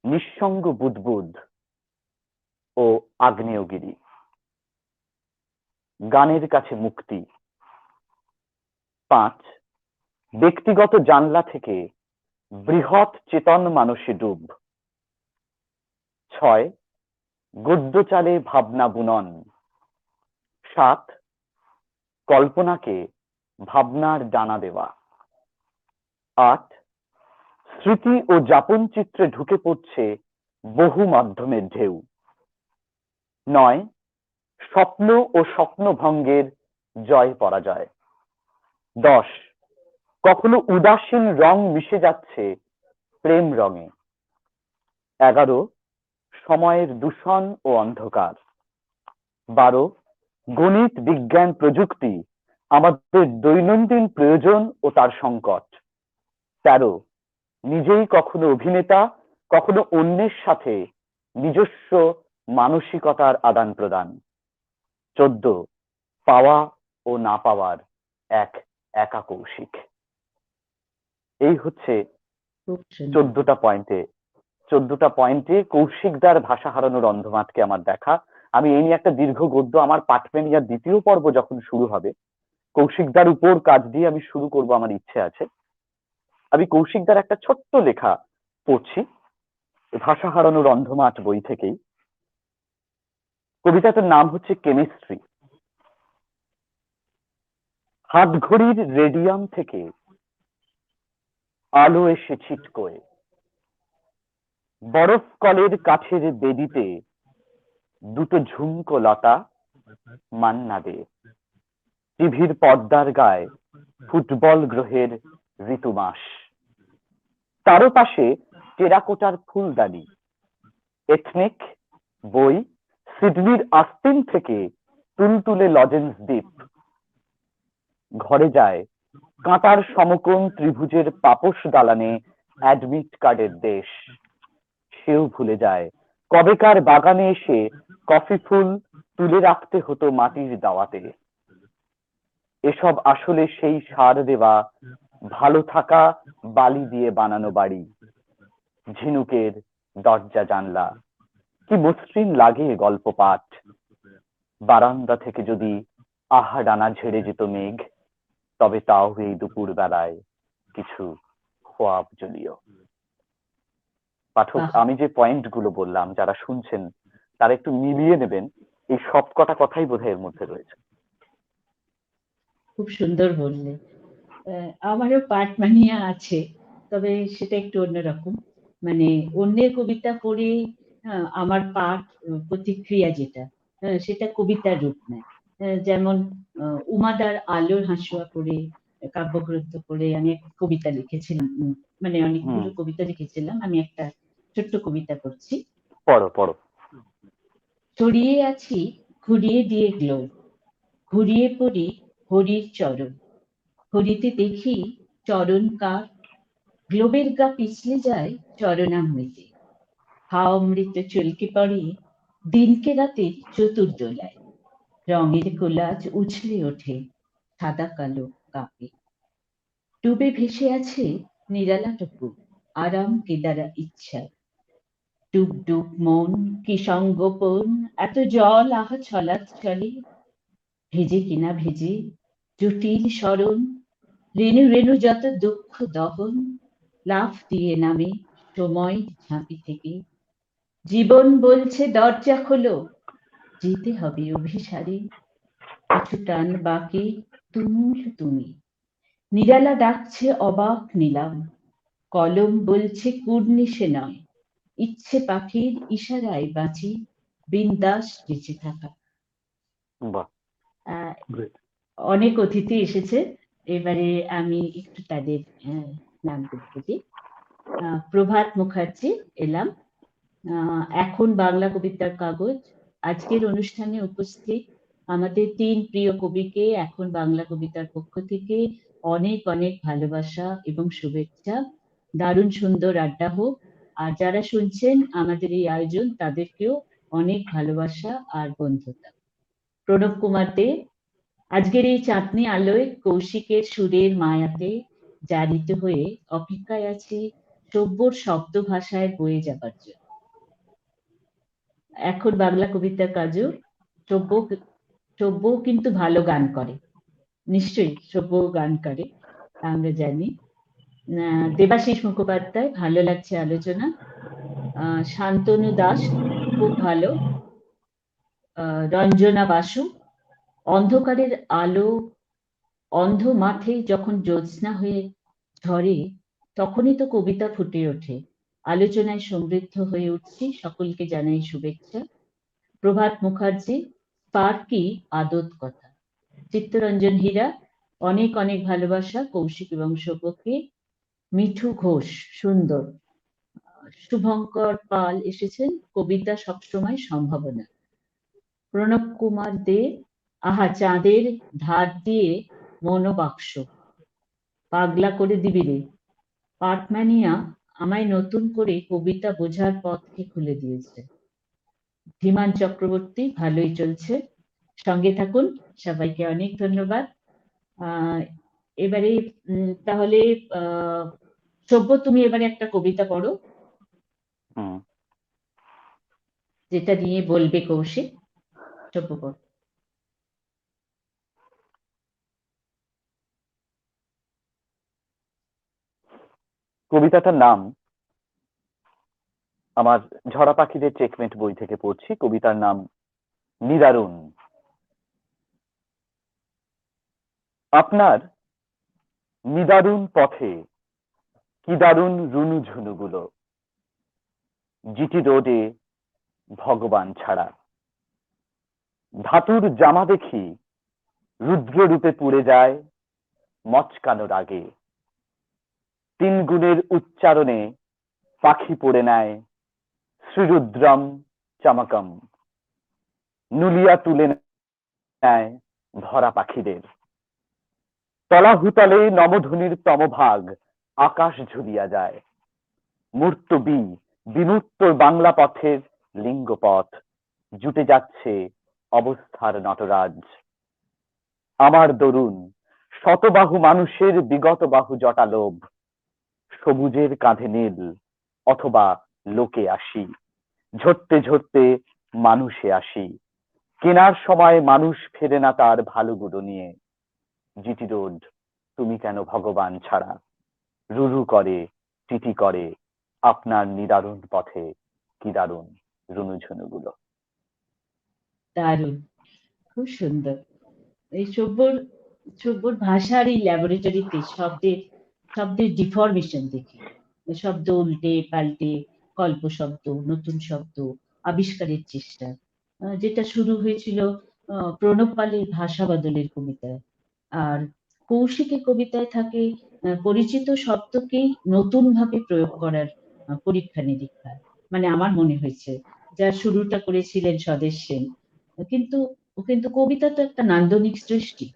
নিঃসঙ্গ বুদবুদ ও আগ্নেয়গিরি, গানের কাছে মুক্তি। 5, ব্যক্তিগত জানলা থেকে বৃহৎ চেতন মানসী ডুব। 6, গদ্য চালে ভাবনা বুনন। 7, কল্পনাকে ভাবনার ডানা দেওয়া। 8, স্মৃতি ও যাপন চিত্রে ঢুকে পড়ছে বহু মাধ্যমের ঢেউ। 9, স্বপ্ন ও স্বপ্নভঙ্গের জয় পরাজয়। 10, কখনো উদাসীন রং মিশে যাচ্ছে প্রেম রঙে। 11, সময়ের দূষণ ও অন্ধকার। 12, গণিত বিজ্ঞান প্রযুক্তি আমাদের দৈনন্দিন প্রয়োজন ও তার সংকট। 13, নিজেই কখনো অভিনেতা, কখনো অন্যের সাথে নিজস্ব মানসিকতার আদান প্রদান। 14, পাওয়া ও না পাওয়ার এক একা কৌশিক। এই হচ্ছে 14টা পয়েন্টে কৌশিকদার ভাষা হারানোর অন্ধমাঠকে আমার দেখা। আমি এই নিয়ে একটা দীর্ঘ গদ্য, আমার পাঠম্যানিয়ার দ্বিতীয় পর্ব যখন শুরু হবে, কৌশিকদার উপর কাজ দিয়ে আমি শুরু করব, আমার ইচ্ছে আছে। আমি কৌশিকদার একটা ছোট্ট লেখা পড়ছি, ভাষা হারানোর অন্ধমাঠ বই থেকেই। কবিতাটার নাম হচ্ছে কেমিস্ট্রি। হাতঘড়ির রেডিয়াম থেকে আলো এসে ছিটকোয়, বরফ কলের কাঠের বেদিতে দুটো ঝুমকো লতা মান্না দে। টিভির পর্দার গায়ে ফুটবল গ্রহের ঋতুমাস, তারও পাশে টেরাকোটার ফুলদানি। এথনিক বই, সিডনির আস্তিন থেকে তুলতুলে লজেন্স দ্বীপ। ঘরে যায় কাঁটার সমকোণ ত্রিভুজের পাপোশ দালানে অ্যাডমিট কার্ডের দেশ। সেও ভুলে যায় কবেকার বাগানে এসে কফি ফুল তুলে রাখতে হতো মাটির দাওয়াতে। এসব আসলে সেই সার দেওয়া ভালো থাকা বালি দিয়ে বানানো বাড়ি। ঝিনুকের দরজা জানলা, কি মসৃণ লাগে গল্প পাঠ। বারান্দা থেকে যদি আহা ডানা ঝেড়ে যেত মেঘ, তবে তাও এই দুপুর বেলায় কিছু খোয়াব জলীয়। পাঠক, আমি যে পয়েন্ট গুলো বললাম, যারা শুনছেন তারা একটু মিলিয়ে নেবেন, এই সব কটা কথাই বোধহয় এর মধ্যে রয়েছে। খুব সুন্দর বললে। আমারও পাঠম্যানিয়া আছে, তবে সেটা একটু অন্যরকম। মানে অন্যের কবিতা পড়ে আমার পাঠ প্রতিক্রিয়া যেটা, সেটা কবিতার রূপ নেয়। যেমন উমাদার আলোর হাসুয়া পড়ে, কাব্যগ্রন্থ পড়ে আমি একটা কবিতা লিখেছিলাম, মানে অনেকগুলো কবিতা লিখেছিলাম। আমি একটা ছোট্ট কবিতা পড়ছি। পড়ো পড়ো। ছড়িয়ে আছি ঘুরিয়ে দিয়ে গ্লোব, ঘুরিয়ে পড়ি হরির চরণ, হরিতে দেখি চরণ কার, গ্লোবের গা পিছলে যায় চরণামৃতে, হা অমৃত চলকে পড়ে দিনকে রাতে চতুর্দোলায়, রঙের কোলাজ উছলে ওঠে সাদা কালো কাপে। ডুবে ভেসে আছে নিরালাটুকু আরাম কেদারা ইচ্ছা। ডুব ডুব মন কি সঙ্গোপন, এত জল আহা ছলাৎ চলে। ভেজে কিনা ভেজে জটিল স্মরণ, রেণু রেণু যত দুঃখ দহন, লাফ দিয়ে নামে সময় ঝাঁপি থেকে। জীবন বলছে দরজা খোলো, যেতে হবে অভিসারে। কিছু টান বাকি তুমুল তুমি, নিরালা ডাকছে অবাক নিলাম। কলম বলছে কুর্নিশে নয়, ইচ্ছে পাখির ইশারায় বাঁচি, বিন্দাস বেঁচে থাকা। বাহ, আহ, গ্রেট। অনেক অতিথি এসেছে, এবারে আমি একটু তাদের নামগুলো বলি। প্রভাত মুখার্জি এলাম, এখন বাংলা কবিতার কাগজ। আজকের অনুষ্ঠানে উপস্থিত আমাদের 3 প্রিয় কবিকে এখন বাংলা কবিতার পক্ষ থেকে অনেক অনেক ভালোবাসা এবং শুভেচ্ছা। দারুণ সুন্দর আড্ডা হোক। আর যারা শুনছেন আমাদের এই আয়োজন, তাদেরকেও অনেক ভালোবাসা আর বন্ধুতা। প্রণব কুমার দে, আজকের এই চাঁদনি আলোয় কৌশিকের সুরের মায়াতে জারিত হয়ে অপেক্ষায় আছি সব্যর শব্দ ভাষায় বয়ে যাবার জন্য। এখন বাংলা কবিতার কাজও সব্য কিন্তু ভালো গান করে, নিশ্চয়ই সব্য গান করে, আমরা জানি। দেবাশিস মুখোপাধ্যায়, ভালো লাগছে আলোচনা। শান্তনু দাস, খুব ভালো। রঞ্জনা বাসু, অন্ধকারের আলো অন্ধ মাঠে যখন জ্যোৎস্না হয়ে ঝরে, তখনই তো কবিতা ফুটে ওঠে। আলোচনায় সমৃদ্ধ হয়ে উঠছি, সকলকে জানাই শুভেচ্ছা। প্রভাত মুখার্জি, স্পার্কি আদত কথা। চিত্তরঞ্জন হীরা, অনেক অনেক ভালোবাসা কৌশিক এবং সব্যকে। মিঠু ঘোষ, সুন্দর। শুভঙ্কর পাল এসেছেন, কবিতা সবসময় সম্ভাবনা। প্রণব কুমার দে, আহা চাঁদের ধার দিয়ে মনোবাক্স পাগলা করে দিবি রে। পার্কম্যানিয়া আমায় নতুন করে কবিতা বোঝার পথকে খুলে দিয়েছে। ধীমান চক্রবর্তী, ভালোই চলছে, সঙ্গে থাকুন। সবাইকে অনেক ধন্যবাদ। এবারে তাহলে সব্য, তুমি এবারে একটা কবিতা পড়ো, যেটা নিয়ে বলবে কৌশিক। সব্য পড়ো। কবিতাটার নাম, আমার ঝরা পাখিদের চেকমেট বই থেকে পড়ছি। কবিতার নাম নিদারুণ। আপনার নিদারুণ পথে কি দারুণ রুনু ঝুনুগুলো, জিটি রোডে ভগবান ছাড়া। ধাতুর জামা দেখি রুদ্র রূপে পুড়ে যায় মচকানোর আগে। 3 গুণের উচ্চারণে পাখি পড়ে নেয় শ্রীরুদ্রম চামাকম, নুলিয়া তুলে নেয় ধরা পাখিদের। তলাহুতলে নমধ্বনির তমভাগ আকাশ ঝুলিয়া যায়। মূর্ত বিমূর্ত বাংলা পথের লিঙ্গপথ জুটে যাচ্ছে অবস্থার নটরাজ। আমার দরুন শতবাহু মানুষের বিগত বাহু জটালোভ, সবুজের কাঁধে নীল অথবা লোকে আসি, ঝরতে ঝরতে মানুষে আসি। কেনার সময় মানুষ ফেরে না তার ভালোগুলো নিয়ে। জিটি রোড, তুমি কেন ভগবান ছাড়া। রুরু করে টিটি করে আপনার নিদারুণ পথে কি দারুণ রুনুঝুনুগুলো। দারুণ, খুব সুন্দর। এই সব্যর ভাষার এই ল্যাবরেটরিতে শব্দের ডিফরমেশন দেখি, শব্দ উল্টে পাল্টে, কল্প শব্দ, নতুন শব্দ আবিষ্কারের চেষ্টা, যেটা শুরু হয়েছিল প্রণব পালের ভাষা বদলের কবিতায়। আর কৌশিকের কবিতায় থাকে পরিচিত শব্দকেই নতুন ভাবে প্রয়োগ করার পরীক্ষা নিরীক্ষা। মানে আমার মনে হয়েছে, যার শুরুটা করেছিলেন স্বদেশ সেন। কিন্তু কিন্তু কবিতা তো একটা নান্দনিক সৃষ্টি,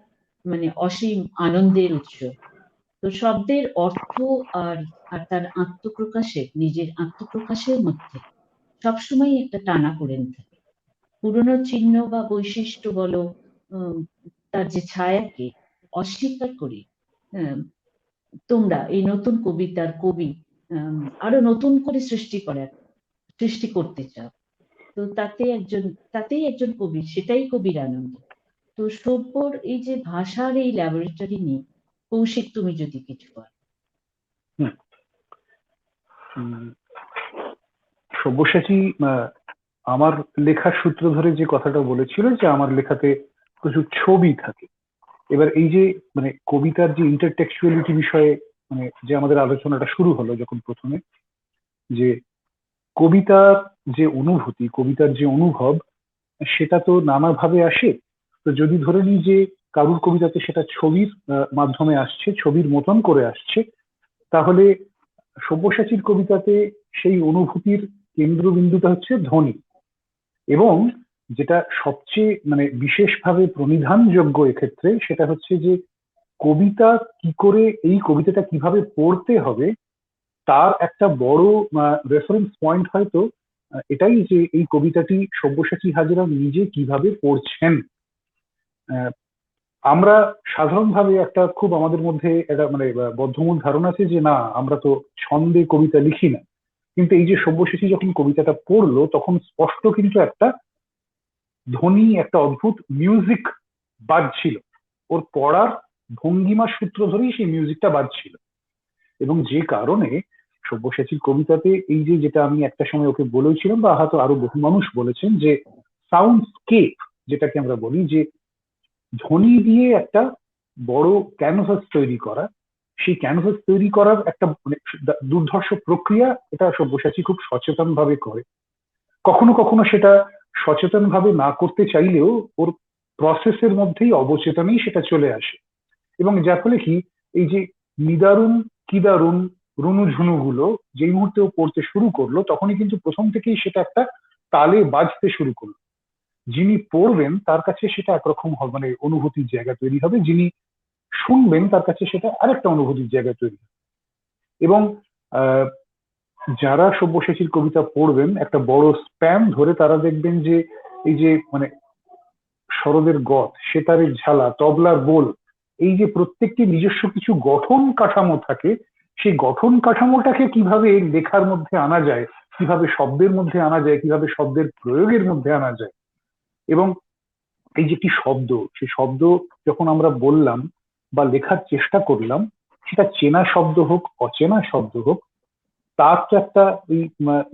মানে অসীম আনন্দের উৎস। তো শব্দের অর্থ আর আর তার নিজের আত্মপ্রকাশের মধ্যে সবসময় একটা টানাপোড়েন থাকে। পুরনো চিহ্ন বা বৈশিষ্ট্য বলো, তার যে ছায়াকে অস্বীকার করে তোমরা এই নতুন কবিতার কবি আরো নতুন করে সৃষ্টি করতে চাও, তো তাতেই একজন কবি, সেটাই কবির আনন্দ। তো সব্যর এই যে ভাষার এই ল্যাবরেটরি নিয়ে কৌশিক তুমি যদি কিছু বল। হুম, সব্যসাচী আমার লেখার সূত্র ধরে যে কথাটা বলেছিল যে আমার লেখাতে প্রচুর ছবি থাকে। এবার এই যে মানে কবিতার যে ইন্টারটেক্সচুয়ালিটি বিষয়ে মানে যে আমাদের আলোচনাটা শুরু হলো যখন প্রথমে, যে কবিতার যে অনুভূতি, কবিতার যে অনুভব, সেটা তো নানাভাবে আসে। তো যদি ধরে নিই যে কারুর কবিতাতে সেটা ছবির মাধ্যমে আসছে, ছবির মতন করে আসছে, তাহলে সব্যসাচীর কবিতাতে সেই অনুভূতির কেন্দ্রবিন্দুটা হচ্ছে ধ্বনি। এবং যেটা সবচেয়ে মানে বিশেষভাবে প্রণিধানযোগ্য এক্ষেত্রে, সেটা হচ্ছে যে কবিতা কি করে, এই কবিতাটা কিভাবে পড়তে হবে, তার একটা বড় রেফারেন্স পয়েন্ট হয়তো এটাই যে এই কবিতাটি সব্যসাচী হাজরা নিজে কিভাবে পড়ছেন। আহ, আমরা সাধারণভাবে একটা খুব আমাদের মধ্যে একটা মানে বদ্ধমূল ধারণা আছে যে না, আমরা তো ছন্দে কবিতা লিখি না। কিন্তু এই যে সব্যসাচী যখন কবিতাটা পড়লো, তখন স্পষ্ট কিন্তু একটা ধ্বনি, একটা অদ্ভুত মিউজিক বাজছিল ওর পড়ার ভঙ্গিমার সূত্র ধরেই সেই মিউজিকটা বাজছিল। এবং যে কারণে সব্যসাচীর কবিতাতে এই যে যেটা আমি একটা সময় ওকে বলেছিলাম, বা হয়তো আরো বহু মানুষ বলেছেন, যে সাউন্ডস্কেপ যেটাকে আমরা বলি, যে ধ্বনি দিয়ে একটা বড় ক্যানভাস তৈরি করা, সেই ক্যানভাস তৈরি করার একটা মানে দুর্ধর্ষ প্রক্রিয়া, এটা সব্যসাচী খুব সচেতন ভাবে করে। কখনো কখনো সেটা সচেতন ভাবে না করতে চাইলেও ওর প্রসেসের মধ্যেই অবচেতনেই সেটা চলে আসে। এবং যার ফলে কি, এই যে নিদারুণ কি দারুণ রুনুঝুনু গুলো যেই মুহূর্তে ও পড়তে শুরু করলো, তখনই কিন্তু প্রথম থেকেই সেটা একটা তালে বাজতে শুরু করলো। যিনি পড়বেন তার কাছে সেটা একরকম হবে, মানে অনুভূতির জায়গা তৈরি হবে, যিনি শুনবেন তার কাছে সেটা আরেকটা অনুভূতির জায়গা তৈরি হবে। এবং আহ যারা সব্যসাচীর কবিতা পড়বেন একটা বড় স্প্যান ধরে, তারা দেখবেন যে এই যে মানে শরদের গত, সেতারের ঝালা, তবলার বোল, এই যে প্রত্যেকটি নিজস্ব কিছু গঠন কাঠামো থাকে, সেই গঠন কাঠামোটাকে কিভাবে লেখার মধ্যে আনা যায়, কিভাবে শব্দের মধ্যে আনা যায়, কিভাবে শব্দের প্রয়োগের মধ্যে আনা যায়। এবং এই যে একটি শব্দ, সেই শব্দ যখন আমরা বললাম বা লেখার চেষ্টা করলাম, সেটা চেনা শব্দ হোক অচেনা শব্দ হোক, তার তো একটা ওই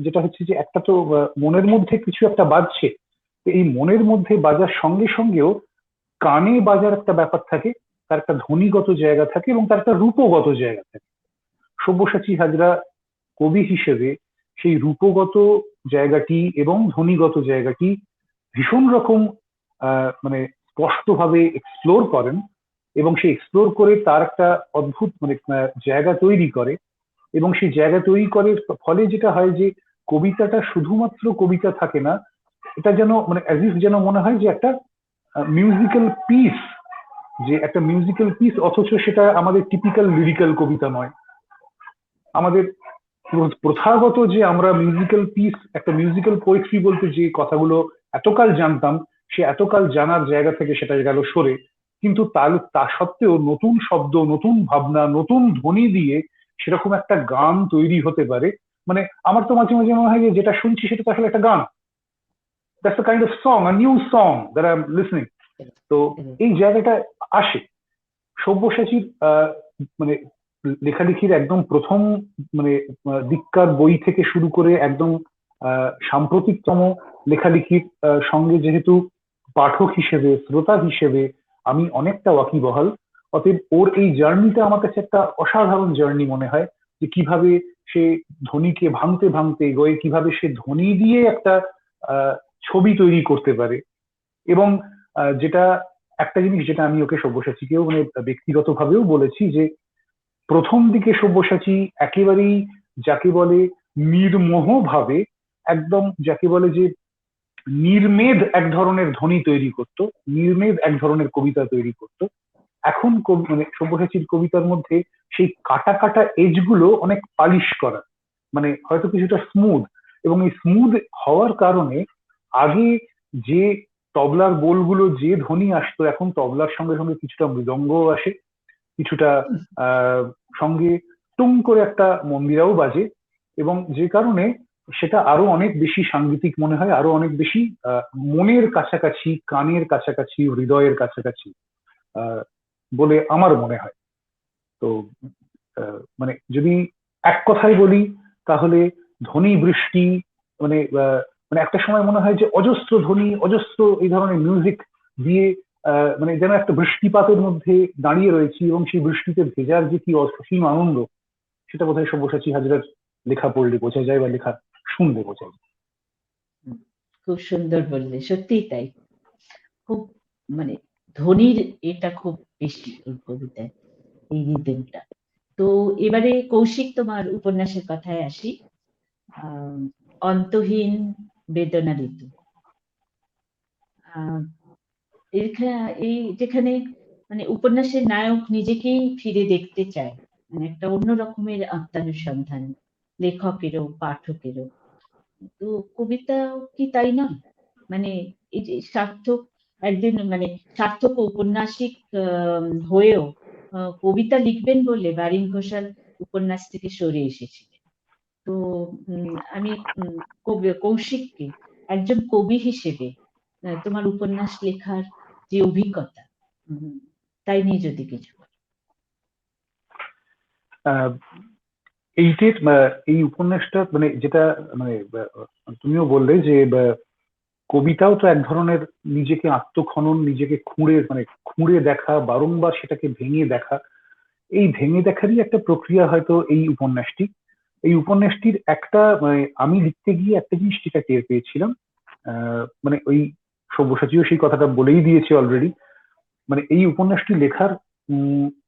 যেটা হচ্ছে যে একটা তো মনের মধ্যে কিছু একটা বাজছে। তো এই মনের মধ্যে বাজার সঙ্গে সঙ্গেও কানে বাজার একটা ব্যাপার থাকে, তার একটা ধ্বনিগত জায়গা থাকে এবং তার একটা রূপগত জায়গা থাকে। সব্যসাচী হাজরা কবি হিসেবে সেই রূপগত জায়গাটি এবং ধ্বনিগত জায়গাটি ভীষণ রকম মানে স্পষ্টভাবে এক্সপ্লোর করেন, এবং সেই এক্সপ্লোর করে তার একটা অদ্ভুত মানে জায়গা তৈরি করে। এবং সেই জায়গা তৈরি করে ফলে যেটা হয় যে কবিতাটা শুধুমাত্র কবিতা থাকে না, এটা যেন মানে অ্যাজ ইফ যেন মনে হয় যে একটা মিউজিক্যাল পিস, যে একটা মিউজিক্যাল পিস, অথচ সেটা আমাদের টিপিক্যাল লিরিক্যাল কবিতা নয়। আমাদের প্রথাগত যে আমরা মিউজিক্যাল পিস, একটা মিউজিক্যাল পোয়েট্রি বলতে যে কথাগুলো এতকাল জানতাম, সে এতকাল জানার জায়গা থেকে সেটা গেল সরে। কিন্তু তা সত্ত্বেও নতুন শব্দ, নতুন ভাবনা, নতুন ধ্বনি দিয়ে সেরকম একটা গান তৈরি হতে পারে। মানে আমার তো মাঝে মাঝে মনে হয় যে যেটা শুনছি সেটা তো আসলে একটা গান। That's a kind of song, a new song that I am listening. তো এই জায়গাটা আসে সব্যসাচীর মানে লেখালেখির একদম প্রথম মানে দিককার বই থেকে শুরু করে একদম সাম্প্রতিকতম লেখালেখির সঙ্গে যেহেতু পাঠক হিসেবে, শ্রোতা হিসেবে আমি অনেকটা ওয়াকিবহাল, অতএব ওর এই জার্নিটা আমার কাছে একটা অসাধারণ জার্নি মনে হয়, যে কিভাবে সে ধ্বনিকে ভাঙতে ভাঙতে এগোয়, কিভাবে সে ধ্বনি দিয়ে একটা আহ ছবি তৈরি করতে পারে। এবং যেটা একটা জিনিস যেটা আমি ওকে সব্যসাচীকেও মানে ব্যক্তিগতভাবেও বলেছি, যে প্রথম দিকে সব্যসাচী একেবারেই যাকে বলে নির্মোহ ভাবে, একদম যাকে বলে যে নির্মেদ এক ধরনের ধ্বনি তৈরি করত, নির্মেদ এক ধরনের কবিতা তৈরি করত। এখন মানে সব্যসাচীর কবিতার মধ্যে সেই কাটা কাটা এজ গুলো অনেক পালিশ করা, মানে হয়তো কিছুটা স্মুথ। এবং এই স্মুথ হওয়ার কারণে আগে যে তবলার বোলগুলো যে ধ্বনি আসতো, এখন তবলার সঙ্গে সঙ্গে কিছুটা মৃদঙ্গ আসে, কিছুটা সঙ্গে টুং করে একটা মন্দিরাও বাজে, এবং যে কারণে সেটা আরো অনেক বেশি সাংগীতিক মনে হয়, আরো অনেক বেশি মনের কাছাকাছি, কানের কাছাকাছি, হৃদয়ের কাছাকাছি বলে আমার মনে হয়। তো মানে যদি এক কথায় বলি তাহলে ধ্বনি বৃষ্টি, মানে মানে একটা সময় মনে হয় যে অজস্র ধ্বনি, অজস্র এই ধরনের মিউজিক দিয়ে মানে যেন একটা বৃষ্টিপাতের মধ্যে দাঁড়িয়ে রয়েছি, এবং সেই বৃষ্টিতে ভেজার যে কি অসীম আনন্দ, সেটা বোধহয় সব্যসাচী হাজরার লেখা পড়লে বোঝা যায় বা লেখা শুনলে বোঝা যায়। খুব সুন্দর বললে, সত্যিই তাই। খুব মানে ধ্বনির এটা খুব বেশি ওর কবিতায়, এই রিদমটা। তো এবারে কৌশিক, তোমার উপন্যাসের কথায় আসি। অন্তহীন বেদনা ঋতু। এই যেখানে মানে উপন্যাসের নায়ক নিজেকেই ফিরে দেখতে চায়, মানে একটা অন্য রকমের আত্মানুসন্ধান লেখকেরও পাঠকেরও। তো কবিতা কি তাই নয়? মানে এই যে সার্থক একদিন মানে সার্থক ঔপন্যাসিক হয়েও কবিতা লিখবেন বলে বারিন ঘোষাল উপন্যাস থেকে সরে এসেছিলেন। তো আমি কৌশিককে একজন কবি হিসেবে তোমার উপন্যাস লেখার যে অভিজ্ঞতা, তাই নিয়ে যদি কিছু এইটের এই উপন্যাসটা মানে যেটা মানে তুমিও বললে যে কবিতাও তো এক ধরনের নিজেকে আত্মখনন, নিজেকে খুঁড়ে দেখা, বারংবার সেটাকে ভেঙে দেখা, এই ভেঙে দেখারই একটা প্রক্রিয়া হয়তো এই উপন্যাসটি। এই উপন্যাসটির একটা মানে আমি লিখতে গিয়ে একটা জিনিস যেটা টের পেয়েছিলাম, মানে ওই সব্যসাচীও সেই কথাটা বলেই দিয়েছে অলরেডি, মানে এই উপন্যাসটি লেখার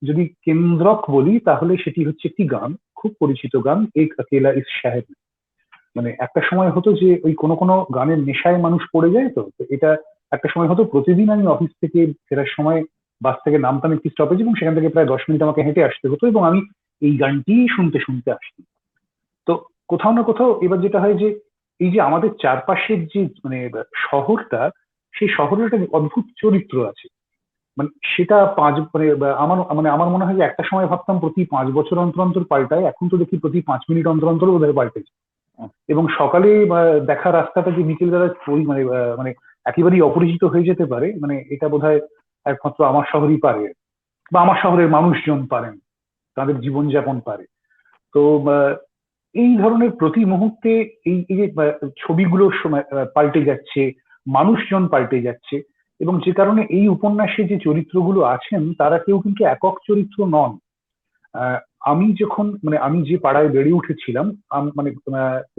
যদি কেন্দ্রক বলি তাহলে সেটি হচ্ছে একটি গান, খুব পরিচিত গান, এক আকেলা ইস শহর। মানে একটা সময় হতো যে ওই কোনো কোনো গানের নেশায় মানুষ পড়ে যায়, তো তো এটা একটা সময় হতো প্রতিদিন আমি অফিস থেকে ফেরার সময় বাস থেকে নামতাম একটি স্টপেজ, এবং সেখান থেকে প্রায় 10 মিনিট আমাকে হেঁটে আসতে হতো, এবং আমি এই গানটি শুনতে শুনতে আসতাম। তো কোথাও না কোথাও এবার যেটা হয় যে এই যে আমাদের চারপাশের যে মানে শহরটা, সেই শহরের একটা অদ্ভুত চরিত্র আছে। মানে সেটা আমার মনে হয় যে একটা সময় ভাবতাম প্রতি 5 বছর অন্তর অন্তর পাল্টায়, এখন তো দেখি প্রতি 5 মিনিট অন্তর অন্তর বোধহয় পাল্টে। এবং সকালে দেখা রাস্তাটা যে বিকেল বেলা মানে একেবারেই অপরিচিত হয়ে যেতে পারে, মানে এটা বোধহয় একমাত্র আমার শহরই পারে, বা আমার শহরের মানুষজন পারেন, তাদের জীবনযাপন পারে। তো এই ধরনের প্রতি মুহূর্তে এই যে ছবিগুলোর সময় পাল্টে যাচ্ছে, মানুষজন পাল্টে যাচ্ছে, এবং যে কারণে এই উপন্যাসে যে চরিত্রগুলো আছেন তারা কেউ কিন্তু একক চরিত্র নন। আহ, আমি যে পাড়ায় বেড়ে উঠেছিলাম, মানে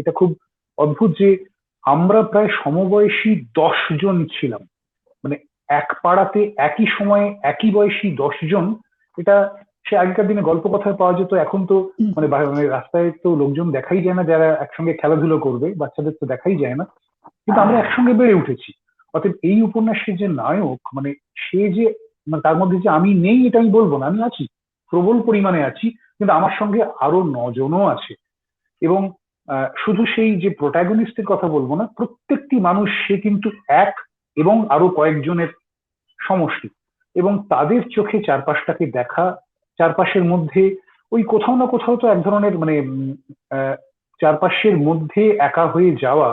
এটা খুব অদ্ভুত যে আমরা প্রায় সমবয়সী 10 জন ছিলাম। মানে এক পাড়াতে একই সময়ে একই বয়সী 10 জন, এটা সে আগেকার দিনে গল্প কথায় পাওয়া যেত। এখন তো মানে রাস্তায় তো লোকজন দেখাই যায় না যারা একসঙ্গে খেলাধুলো করবে, বাচ্চাদের তো দেখাই যায় না, কিন্তু আমরা একসঙ্গে বেড়ে উঠেছি। অতএব এই উপন্যাসের যে নায়ক, মানে সে যে মানে তার মধ্যে যে আমি নেই এটা আমি বলবো না, আমি আছি, প্রবল পরিমাণে আছি, কিন্তু আমার সঙ্গে আরো 9 জনও আছে। এবং শুধু সেই যে প্রোটাগনিস্টের কথা বলবো না, প্রত্যেকটি মানুষ সে কিন্তু এক এবং আরো কয়েকজনের সমষ্টি, এবং তাদের চোখে চারপাশটাকে দেখা, চারপাশের মধ্যে ওই কোথাও না কোথাও তো এক ধরনের মানে চারপাশের মধ্যে একা হয়ে যাওয়া,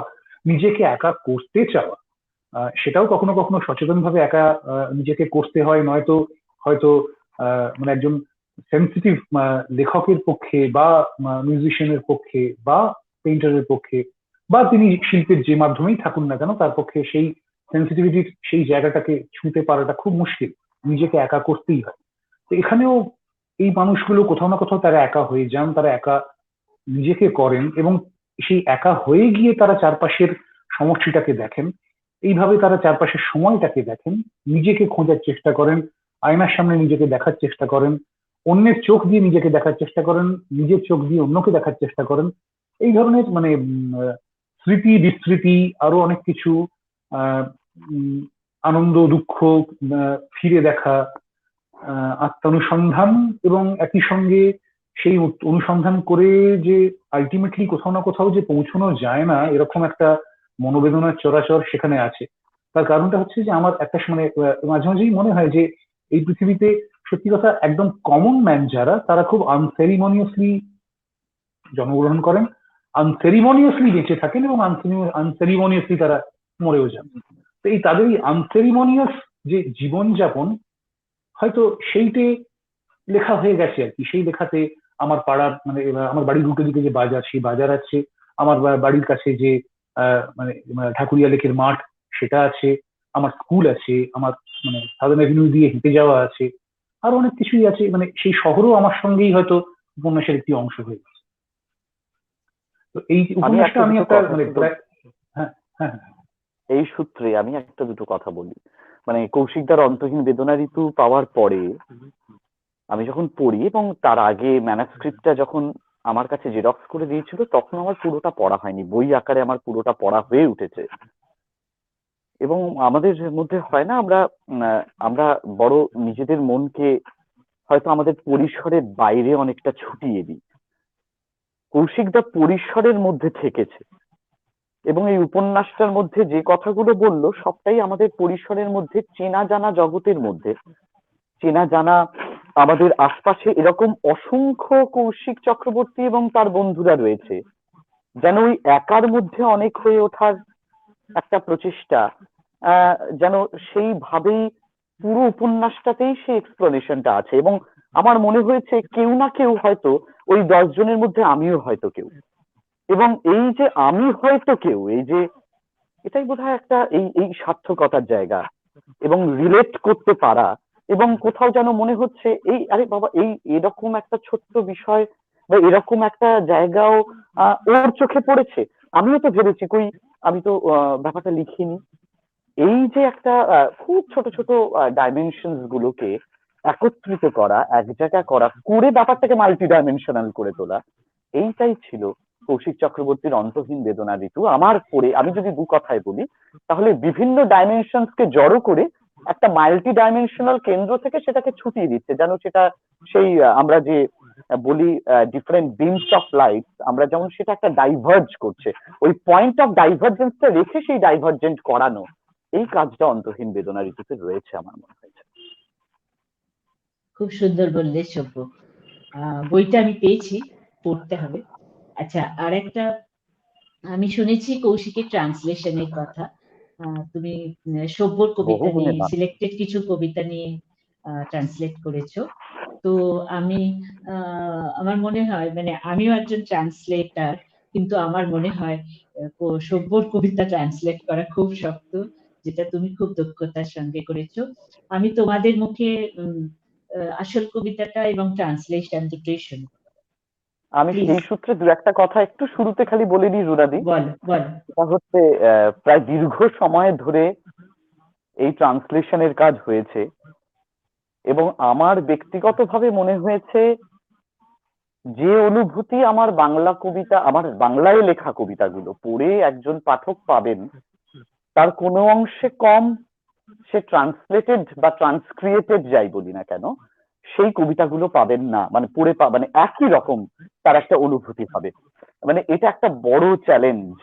নিজেকে একা করতে চাওয়া, সেটাও কখনো কখনো সচেতন ভাবে একা নিজেকে করতে হয়, নয়তো হয়তো মানে একজন সেন্সিটিভ লেখকের পক্ষে বা মিউজিশিয়ানের পক্ষে বা পেইন্টারের পক্ষে বা তিনি শিল্পের যে মাধ্যমেই থাকুন না কেন তার পক্ষে সেই সেন্সিটিভিটির সেই জায়গাটাকে ছুঁতে পারাটা খুব মুশকিল, নিজেকে একা করতেই হয়। তো এখানেও এই মানুষগুলো কোথাও না কোথাও তারা একা হয়ে যান, তারা একা নিজেকে করেন, এবং সেই একা হয়ে গিয়ে তারা চারপাশের সমষ্টিটাকে দেখেন, এইভাবে তারা চারপাশের সময়টাকে দেখেন, নিজেকে খোঁজার চেষ্টা করেন, আয়নার সামনে নিজেকে দেখার চেষ্টা করেন, অন্যের চোখ দিয়ে নিজেকে দেখার চেষ্টা করেন, নিজের চোখ দিয়ে অন্যকে দেখার চেষ্টা করেন। এই ধরনের মানে স্মৃতি বিস্মৃতি আরো অনেক কিছু, আহ আনন্দ দুঃখ, ফিরে দেখা, আত্মানুসন্ধান, এবং একই সঙ্গে সেই অনুসন্ধান করে যে আলটিমেটলি কোথাও না কোথাও যে পৌঁছানো যায় না, এরকম একটা মনোবেদনার চরাচর সেখানে আছে। তার কারণটা হচ্ছে যে আমার একটা মানে মাঝে মাঝেই মনে হয় যে এই পৃথিবীতে সত্যি কথা একদম কমন ম্যান যারা, তারা খুব আনসেরিমনিয়াসলি জন্মগ্রহণ করেন, আনসেরিমনিয়াসলি বেঁচে থাকেন এবং আনসেরিমনিয়াসলি তারা মরেও যান। তো এই তাদের এই আনসেরিমনিয়াস যে জীবনযাপন, হয়তো সেইটে লেখা হয়ে গেছে আর কি। সেই লেখাতে আমার পাড়ার মানে আমার বাড়ির উল্টো দিকে যে বাজার, সেই বাজার আছে, আমার বাড়ির কাছে যে মানে ঠাকুরিয়া লেকের মাঠ সেটা আছে, আমার স্কুল আছে, আমার মানে সাধারণ অ্যাভিনিউ দিয়ে হেঁটে যাওয়া আছে, আরো অনেক কিছুই আছে। মানে সেই শহরও আমার সঙ্গেই হয়তো উপন্যাসের একটি অংশ হয়ে গেছে। তো এই আমি উপন্যাসটা একটা আমি দুটো একটা কথা মানে শুধু প্রায় হ্যাঁ হ্যাঁ হ্যাঁ এই সূত্রে আমি একটা দুটো কথা বলি। মানে কৌশিকদার অন্তহীন বেদনা ঋতু পাওয়ার পরে আমি যখন পড়ি, এবং তার আগে ম্যানাস্ক্রিপ্টটা যখন আমার কাছে জেরক্স করে দিয়েছিল, তখন আমার পুরোটা পড়া হয়নি, বই আকারে আমার পুরোটা পড়া হয়ে উঠেছে। এবং আমাদের মধ্যে হয় না, আমরা বড় নিজেদের মনকে হয়তো আমাদের পরিসরের বাইরে অনেকটা ছুটিয়ে দিই। কৌশিকদা পরিসরের মধ্যে থেকেছে, এবং এই উপন্যাসটার মধ্যে যে কথাগুলো বললো সবটাই আমাদের পরিসরের মধ্যে, চেনা জানা জগতের মধ্যে চেনা জানা। আমাদের আশপাশে এরকম অসংখ্য কৌশিক চক্রবর্তী এবং তার বন্ধুরা রয়েছে, যেন ওই একার মধ্যে অনেক হয়ে ওঠার একটা প্রচেষ্টা, যেন সেইভাবেই পুরো উপন্যাসটাতেই সেই এক্সপ্লেনেশনটা আছে। এবং আমার মনে হয়েছে কেউ না কেউ হয়তো ওই 10 জনের মধ্যে আমিও হয়তো কেউ। এবং এই যে আমি হয়তো কেউ, এই যে এটাই বোধহয় একটা এই এই সার্থকতার জায়গা, এবং রিলেট করতে পারা। এবং কোথাও যেন মনে হচ্ছে এই আরে বাবা, এই এরকম একটা ছোট্ট বিষয় বা এরকম একটা জায়গাও ওর চোখে পড়েছে। আমিও তো ভেবেছি কই, আমি তো ব্যাপারটা লিখিনি। এই যে একটা খুব ছোট ছোট ডাইমেনশনস গুলোকে একত্রিত করা, এক জায়গা করা, করে ব্যাপারটাকে মাল্টি ডাইমেনশনাল করে তোলা, এইটাই ছিল কৌশিক চক্রবর্তীর অন্তহীন বেদনা ঋতু। আমার পড়ে আমি যদি দু কথায় বলি, তাহলে বিভিন্ন ডাইমেনশনস কে জড়ো করে একটা মাল্টি ডাইমেনশনাল কেন্দ্র থেকে সেটাকে ছুটিয়ে দিচ্ছে, যেন সেটা সেই আমরা যে বলি ডিফারেন্ট বিমস অফ লাইট, আমরা যেমন সেটা একটা ডাইভার্জ করছে, ওই পয়েন্ট অফ ডাইভার্জেন্সটা রেখে সেই ডাইভার্জেন্ট করানো, এই কাজটা অন্তহীন বেদনা ঋতুতে রয়েছে আমার মনে হয়েছে। খুব সুন্দর বললে সব্য। বইটা আমি পেয়েছি, পড়তে হবে। আচ্ছা, আর একটা আমি শুনেছি কৌশিকের ট্রান্সলেশনের কথা। তুমি সব্যর বহু কবিতা গুণে নিয়ে, না। সিলেক্টেড কিছু কবিতা নিয়ে ট্রান্সলেট করেছো। তো আমি আমার মনে হয়, মানে আমিও একজন ট্রান্সলেটার, কিন্তু আমার মনে হয় সব্যর কবিতা ট্রান্সলেট করা খুব শক্ত, যেটা তুমি খুব দক্ষতার সঙ্গে করেছো। আমি তোমাদের মুখে আসল কবিতাটা এবং ট্রান্সলেশন দুটোই শুনবো। আমি প্লিজ সেই সূত্রে দু একটা কথা একটু শুরুতে খালি বলে দিই রুনাদি। বলো বলো। এটা হচ্ছে প্রায় দীর্ঘ সময় ধরে এই ট্রান্সলেশনের কাজ হয়েছে, এবং আমার ব্যক্তিগতভাবে মনে হয়েছে যে অনুভূতি আমার বাংলা কবিতা, আমার বাংলায় লেখা কবিতাগুলো পড়ে একজন পাঠক পাবেন, তার কোনো অংশে কম সে ট্রান্সলেটেড বা ট্রান্সক্রিয়েটেড যাই বলি না কেন, সেই কবিতাগুলো পাবেন না। মানে পড়ে মানে একই রকম তার একটা অনুভূতি হবে। মানে এটা একটা বড় চ্যালেঞ্জ,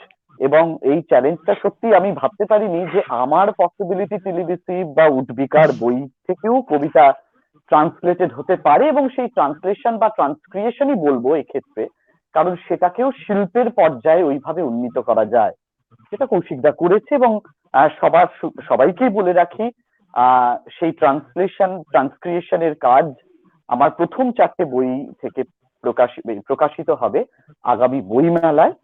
এবং এই চ্যালেঞ্জটা সত্যি আমি ভাবতে পারিনি যে আমার পসিবিলিটি টেলিভিসিভ বা উদ্বিকার বই থেকেও কবিতা ট্রান্সলেটেড হতে পারে, এবং সেই ট্রান্সলেশন বা ট্রান্সক্রিয়েশনই বলবো এক্ষেত্রে, কারণ সেটাকেও শিল্পের পর্যায়ে ওইভাবে উন্নীত করা যায়, যেটা কৌশিকদা করেছে। এবং সবাইকেই বলে রাখি, সেই ট্রান্সক্রিয়েশনের কাজ আমার প্রথম 4টে বই থেকে প্রকাশিত হবে আগামী বইমেলায়,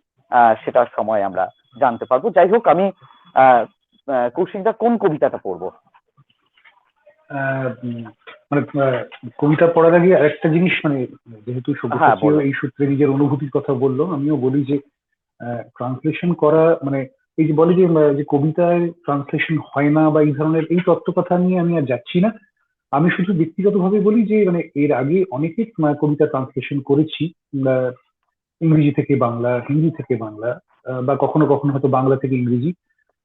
সেটার সময় আমরা জানতে পারবো। যাই হোক, আমি কৌশিকদা কোন কবিতাটা পড়বো? মানে কবিতা পড়ার আগে আরেকটা জিনিস, মানে যেহেতু হ্যাঁ, সব্যসাচীও বলো। এই সূত্রে নিজের অনুভূতির কথা বললো, আমিও বলি যে ট্রান্সলেশন করা মানে এই যে বলে যে কবিতায় ট্রান্সলেশন হয় না বা এই ধরনের এই তত্ত্ব কথা নিয়ে আমি আর যাচ্ছি না। আমি শুধু ব্যক্তিগতভাবে বলি যে মানে এর আগে অনেকে কবিতা ট্রান্সলেশন করেছি, ইংরেজি থেকে বাংলা, হিন্দি থেকে বাংলা, বা কখনো কখনো হয়তো বাংলা থেকে ইংরেজি।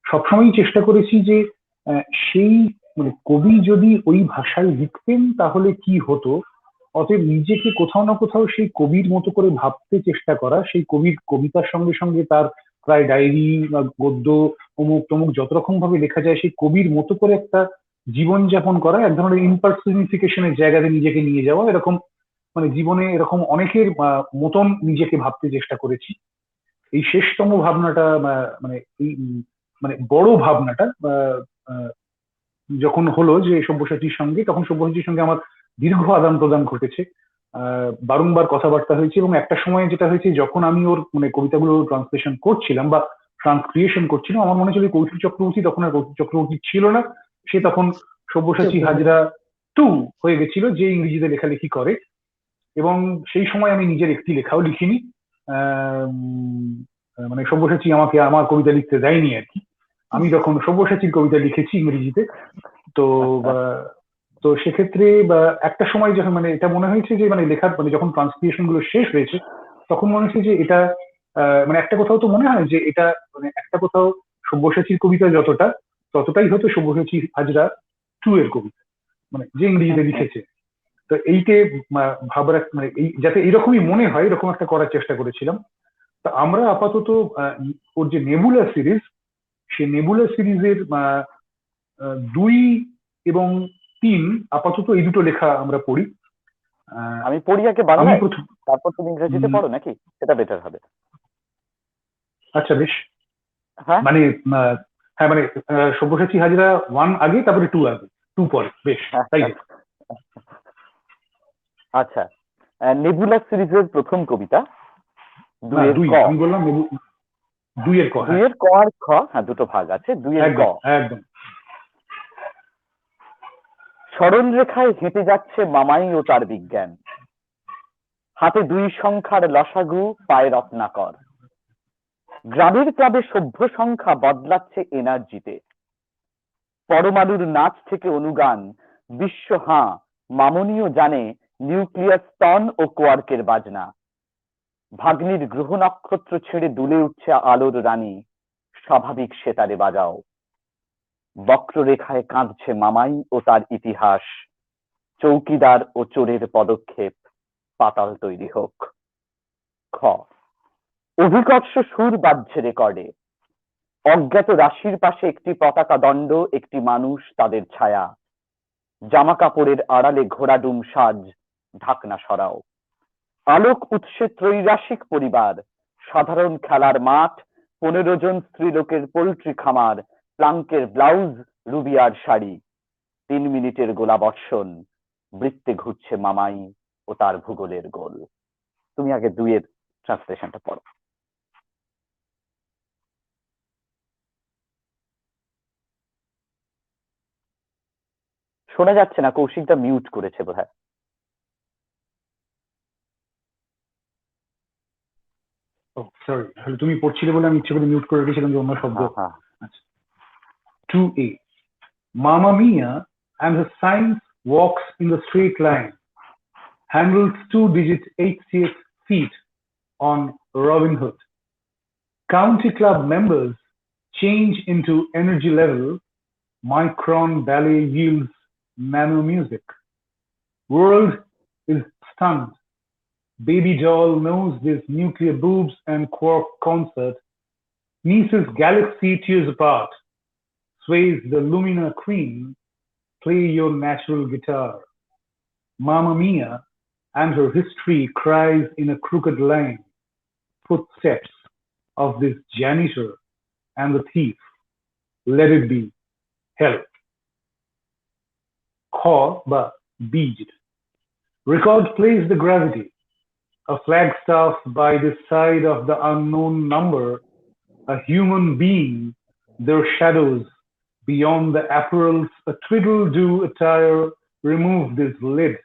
সবসময়ই চেষ্টা করেছি যে সেই মানে কবি যদি ওই ভাষায় লিখতেন তাহলে কি হতো, অতএব নিজেকে কোথাও না কোথাও সেই কবির মতো করে ভাবতে চেষ্টা করা, সেই কবির কবিতার সঙ্গে সঙ্গে তার প্রায় ডায়েরি বা গদ্য অমুক তমুক যত রকম ভাবে লেখা যায় সেই কবির মতো করে একটা জীবনযাপন করা, এক ধরনের ইম্পার্সনিফিকেশনের জায়গাতে নিজেকে নিয়ে যাওয়া, এরকম মানে জীবনে এরকম অনেকের মতন নিজেকে ভাবতে চেষ্টা করেছি। এই শেষতম ভাবনাটা মানে এই মানে বড় ভাবনাটা যখন হলো যে সব্যসাচীর সঙ্গে, তখন সব্যসাচীর সঙ্গে আমার দীর্ঘ আদান প্রদান ঘটেছে, বারংবার কথাবার্তা হয়েছে। এবং একটা সময় যেটা হয়েছে, যখন আমি ওর মানে কবিতাগুলো ট্রান্সলেশন করছিলাম বা ট্রান্সক্রিয়েশন করছিলাম, আমার মনে হচ্ছিল কৌশিক চক্রবর্তী তখন আর কৌশিক চক্রবর্তী ছিল না, সে তখন সব্যসাচী হাজরা 2 হয়ে গেছিল, যে ইংরেজিতে লেখালেখি করে। এবং সেই সময় আমি নিজের একটি লেখাও লিখিনি, মানে সব্যসাচী আমাকে আমার কবিতা লিখতে দেয়নি আর কি। আমি তখন সব্যসাচীর কবিতা লিখেছি ইংরেজিতে। তো তো সেক্ষেত্রে একটা সময় যখন মানে এটা মনে হয়েছে যে মানে লেখার মানে যখন ট্রান্সক্রিয়েশন গুলো শেষ হয়েছে, তখন মনে হয়েছে যে এটা মানে একটা কোথাও তো মনে হয় যে এটা মানে একটা কোথাও সব্যসাচীর কবিতা যতটা, ততটাই হয়তো সব্যসাচী হাজরা 2 এর কবিতা, মানে যে ইংরেজিতে লিখেছে। তো এইকে ভাবার মানে এই যাতে এইরকমই মনে হয়, এরকম একটা করার চেষ্টা করেছিলাম। তো আমরা আপাতত ওর যে নেবুলা সিরিজ, সেই নেবুলা সিরিজের 2 এবং 3 আপাতত এই দুটো লেখা আমরা পড়ি। আমি পড়ি আগে বাংলায়, তারপর তুমি ইংরেজিতে পড়ো নাকি? সেটা বেটার হবে। আচ্ছা বেশ। হ্যাঁ মানে হ্যাঁ মানে সব্যসাচী হাজরা 1 আগে, তারপরে 2 আগে, 2 পরে, বেশ তাই। আচ্ছা, নেবুলা সিরিজের প্রথম কবিতা 2 এর ক। আমি বললাম 2 এর ক। 2 এর ক আর খ, হ্যাঁ দুটো ভাগ আছে। 2 এর ক। একদম। সরল রেখায় হেঁটে যাচ্ছে মামাই ও তার বিজ্ঞান, হাতে 2 সংখ্যার লসাগু, পায়ে রত্নাকর। গ্রামের ক্লাবে সভ্য সংখ্যা বদলাচ্ছে এনার্জিতে, পরমাণুর নাচ থেকে অনুগান, বিশ্ব হাঁ মামনীয় জানে নিউক্লিয়াস স্তন ও কোয়ার্কের বাজনা। ভাগ্নির গ্রহ নক্ষত্র ছেড়ে দুলে উঠছে আলোর রানী, স্বাভাবিক সেতারে বাজাও। বক্ররেখায় কাঁদছে মামাই ও তার ইতিহাস, চৌকিদার ও চোরের পদক্ষেপ, পাতাল তৈরি হোক। খ, অভিকর্ষ সুর বাজছে রেকর্ডে, অজ্ঞাত রাশির পাশে একটি পতাকা দণ্ড, একটি মানুষ, তাদের ছায়া। জামা কাপড়ের আড়ালে ঘোড়াডুম সাজ, ঢাকনা সরাও। আলোক উৎসে ত্রৈরাসিক পরিবার, সাধারণ খেলার মাঠ, 15 জন স্ত্রীলোকের পোল্ট্রি খামার, প্লাঙ্কের ব্লাউজ, রুবিয়ার শাড়ি। 3 মিনিটের গোলাবর্ষণ, বৃত্তে ঘুরছে মামাই ও তার ভূগোলের গোল। তুমি আগে 2 এর ট্রান্সলেশনটা পড়ো। শোনা যাচ্ছে না, কৌশিকটা মিউট করেছে বোধহয়। সরি, আসলে তুমি পড়ছিলে বলে আমি ইচ্ছে করে মিউট করে রেখেছিলাম যে অন্য শব্দ। 2A. Mamma Mia and her science walks in the straight line, handles 2-digit 8th feet on Robin Hood. County club members change into energy level, micron ballet yields nano music. World is stunned. Baby doll knows this nuclear boobs and quark concert. Niece's galaxy tears apart. Sways the Lumina Queen. Play your natural guitar. Mamma Mia and her history cries in a crooked line. Footsteps of this janitor and the thief. Let it be. Help. Kha ba beej. Record plays the gravity. A flagstaff by the side of the unknown number. A human being, their shadows beyond the apparel's a twiddle-do attire remove this lid.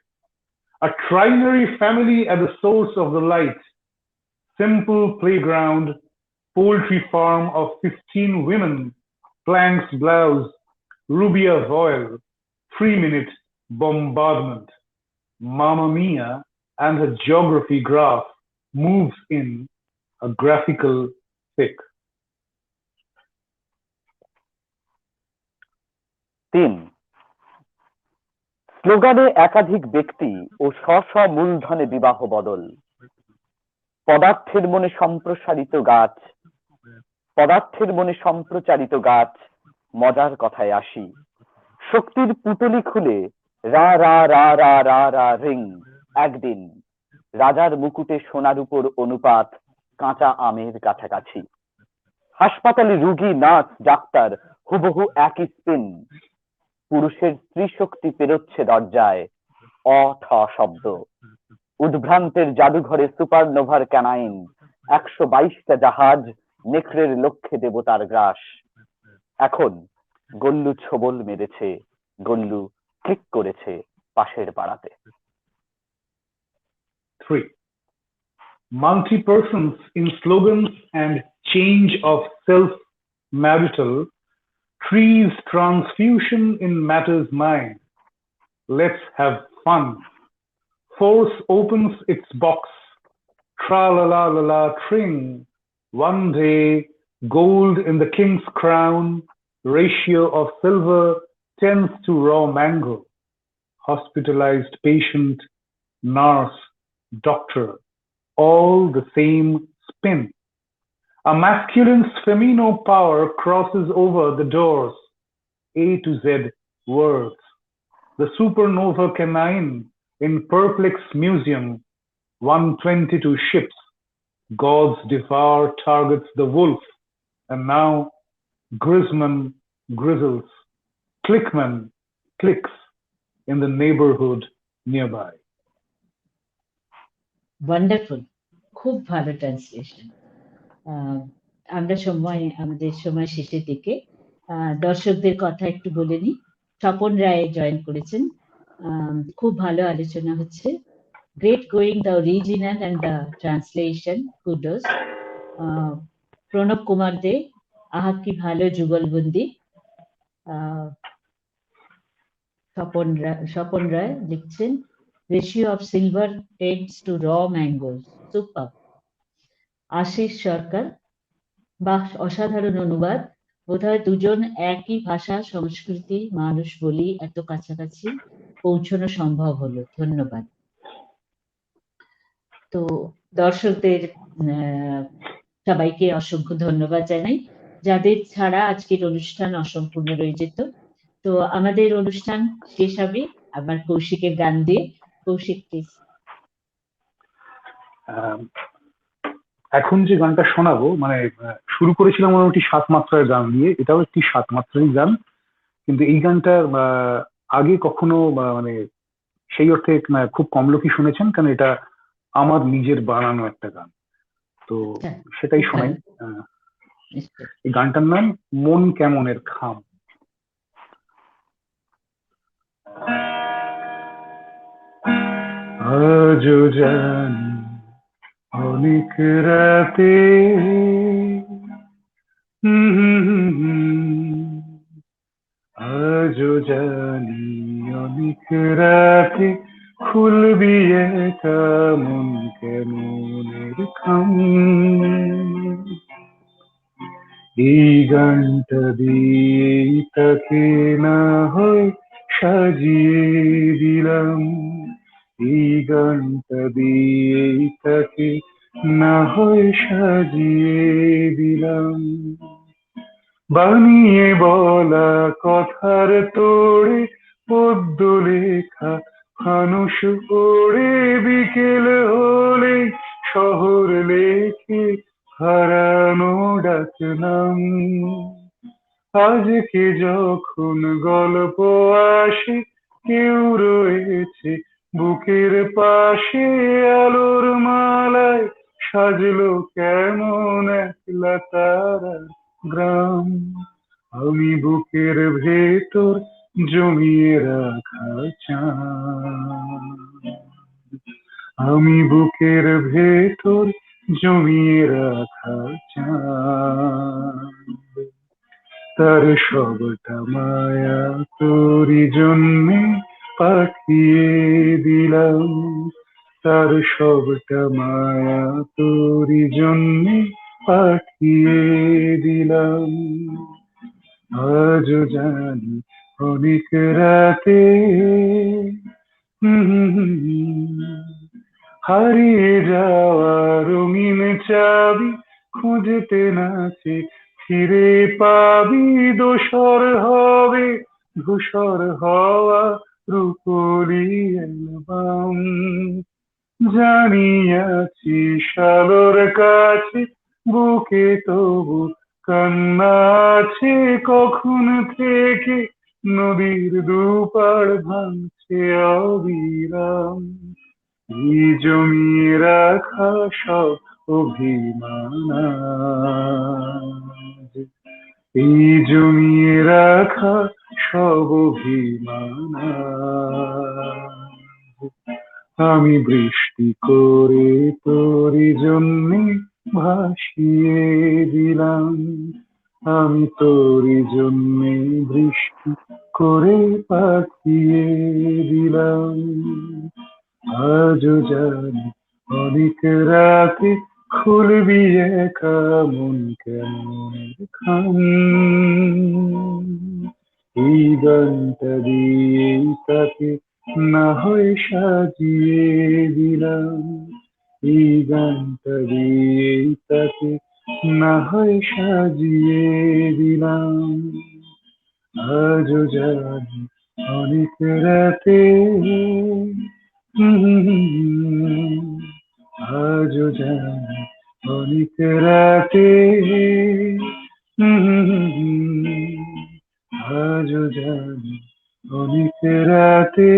A trinary family at the source of the light. Simple playground, poultry farm of 15 women, planks blouse, rubia voile, 3-minute bombardment. Mamma Mia and her geography graph moves in a graphical thick. 3. স্লোগানে একাধিক ব্যক্তি ও স্ব মূলধনে বিবাহ বদল। পদার্থের মনে সম্প্রসারিত গাছ, পদার্থের মনে সম্প্রচারিত গাছ। মজার কথায় আসি, শক্তির পুঁটুলি খুলে রা রা রা রা রা রা রিং। একদিন রাজার মুকুটে সোনার উপর অনুপাত কাঁচা আমের কাছাকাছি। হাসপাতালে রুগী, নার্স, ডাক্তার হুবহু একই স্পিন। পুরুষের স্ত্রীশক্তি পেরোচ্ছে দরজায়, অঠ শব্দ। উদ্ভ্রান্তের জাদুঘরে সুপারনোভার ক্যানাইন, 122টা জাহাজ, নেকড়ের লক্ষ্যে দেবতার গ্রাস। এখন গল্লু ছোবল মেরেছে, গল্লু ক্লিক করেছে পাশের পাড়াতে। 3. Multi-persons in slogans and change of self-marital, trees transfusion in matter's mind. Let's have fun. Force opens its box. Tra-la-la-la-la tring. One day, gold in the king's crown. Ratio of silver tends to raw mango. Hospitalized patient, nurse, doctor, all the same spin. A masculine's femino power crosses over the doors. A to Z words. The supernova canine in Perplex Museum, 122 ships. Gods devour targets the wolf, and now Grisman grizzles, Clickman clicks in the neighborhood nearby. Wonderful, খুব ভালো translation. আমরা আমাদের সময় শেষের দিকে দর্শকদের কথা একটু বলে নিই। স্বপন রায় জয়েন করেছেন। খুব ভালো আলোচনা হচ্ছে। Great going the original and the translation, kudos. Pranab Kumar De, আহা কি ভালো যুগলবন্দি। স্বপন রায় লিখছেন, ratio of silver tends to র ম্যাঙ্গোস, সুপার। আশিস সরকার, বাহ অসাধারণ অনুবাদ। বোধহয় দুজন একই ভাষা, সংস্কৃতি, মানুষ বলি এত কাছাকাছি পৌঁছানো সম্ভব হলো, ধন্যবাদ। তো দর্শকদের সবাইকে অসংখ্য ধন্যবাদ জানাই, যাদের ছাড়া আজকের অনুষ্ঠান অসম্পূর্ণ রয়ে যেত। তো আমাদের অনুষ্ঠান শেষ হবে আবার কৌশিকের গান দিয়ে। কৌশিক প্লিজ। এখন যে গানটা শোনাবো, মানে শুরু করেছিলাম মোটামুটি 7 মাত্রার গান দিয়ে, এটাও একটি 7 মাত্রারই গান, কিন্তু এই গানটা আগে কখনো মানে সেই অর্থে খুব কম লোকই শুনেছেন, কারণ এটা আমার নিজের বানানো একটা গান, তো সেটাই শোনাই। এই গানটার নাম মন কেমনের খাম। আজও জানি অনেক রাতে আজও জানি অনেক রাতে খুলবি একা মন কেমনের খাম। এই গানটা দিয়েই তাকে না হয় সাজিয়ে দিলাম, এই গানটা দিয়েই তাকে না হয় সাজিয়ে দিলাম। বানিয়ে বলা কথার তোড়ে পদ্য লেখা ফানুষ ওড়ে, বিকেল হলে শহর লেখে হারানো ডাকনাম। আজকে যখন গল্প আসে কেউ রয়েছে বুকের পাশে, আলোর মালায় সাজলো কেমন একলা তারা গ্রাম। আমি বুকের ভেতর জমিয়ে রাখা চাঁদ, আমি বুকের ভেতর জমিয়ে রাখা চাঁদ। তার সবটা মায়া তোরি জন্যে পাঠিয়ে দিলাম, তার সবটা মায়া তোরি জন্যে পাঠিয়ে দিলাম। আজও জানি অনেক রাতে হারিয়ে যাওয়া রঙিন চাবি খুঁজতে নাচে ফিরে পাবি, দোসর হবে ধূসর হওয়া রূপলি অ্যালবাম। জানিয়াছি শালোর কাছে বুকে তবু কান্না আছে, কখন থেকে নদীর দুপাড় ভাঙছে অবিরাম। এই জমিয়ে রাখা সব অভিমান আজ, এই জমিয়ে রাখা সব অভিমান আজ। আমি বৃষ্টি করে তোরই জন্যে ভাসিয়ে দিলাম, আমি তোরই জন্যে বৃষ্টি করে পাঠিয়ে দিলাম। আজও জানি অনেক রাতে খুলবি একা মন কেমন খাম। এই গানটা দিয়ে তাকে না হয় সাজিয়ে দিলাম, এই গানটা দিয়ে তাকে না হয় সাজিয়ে দিলাম। আজও জানি অনেক রাতে, আজও জানি অনেক রাতে, আজও জানি অনেক রাতে।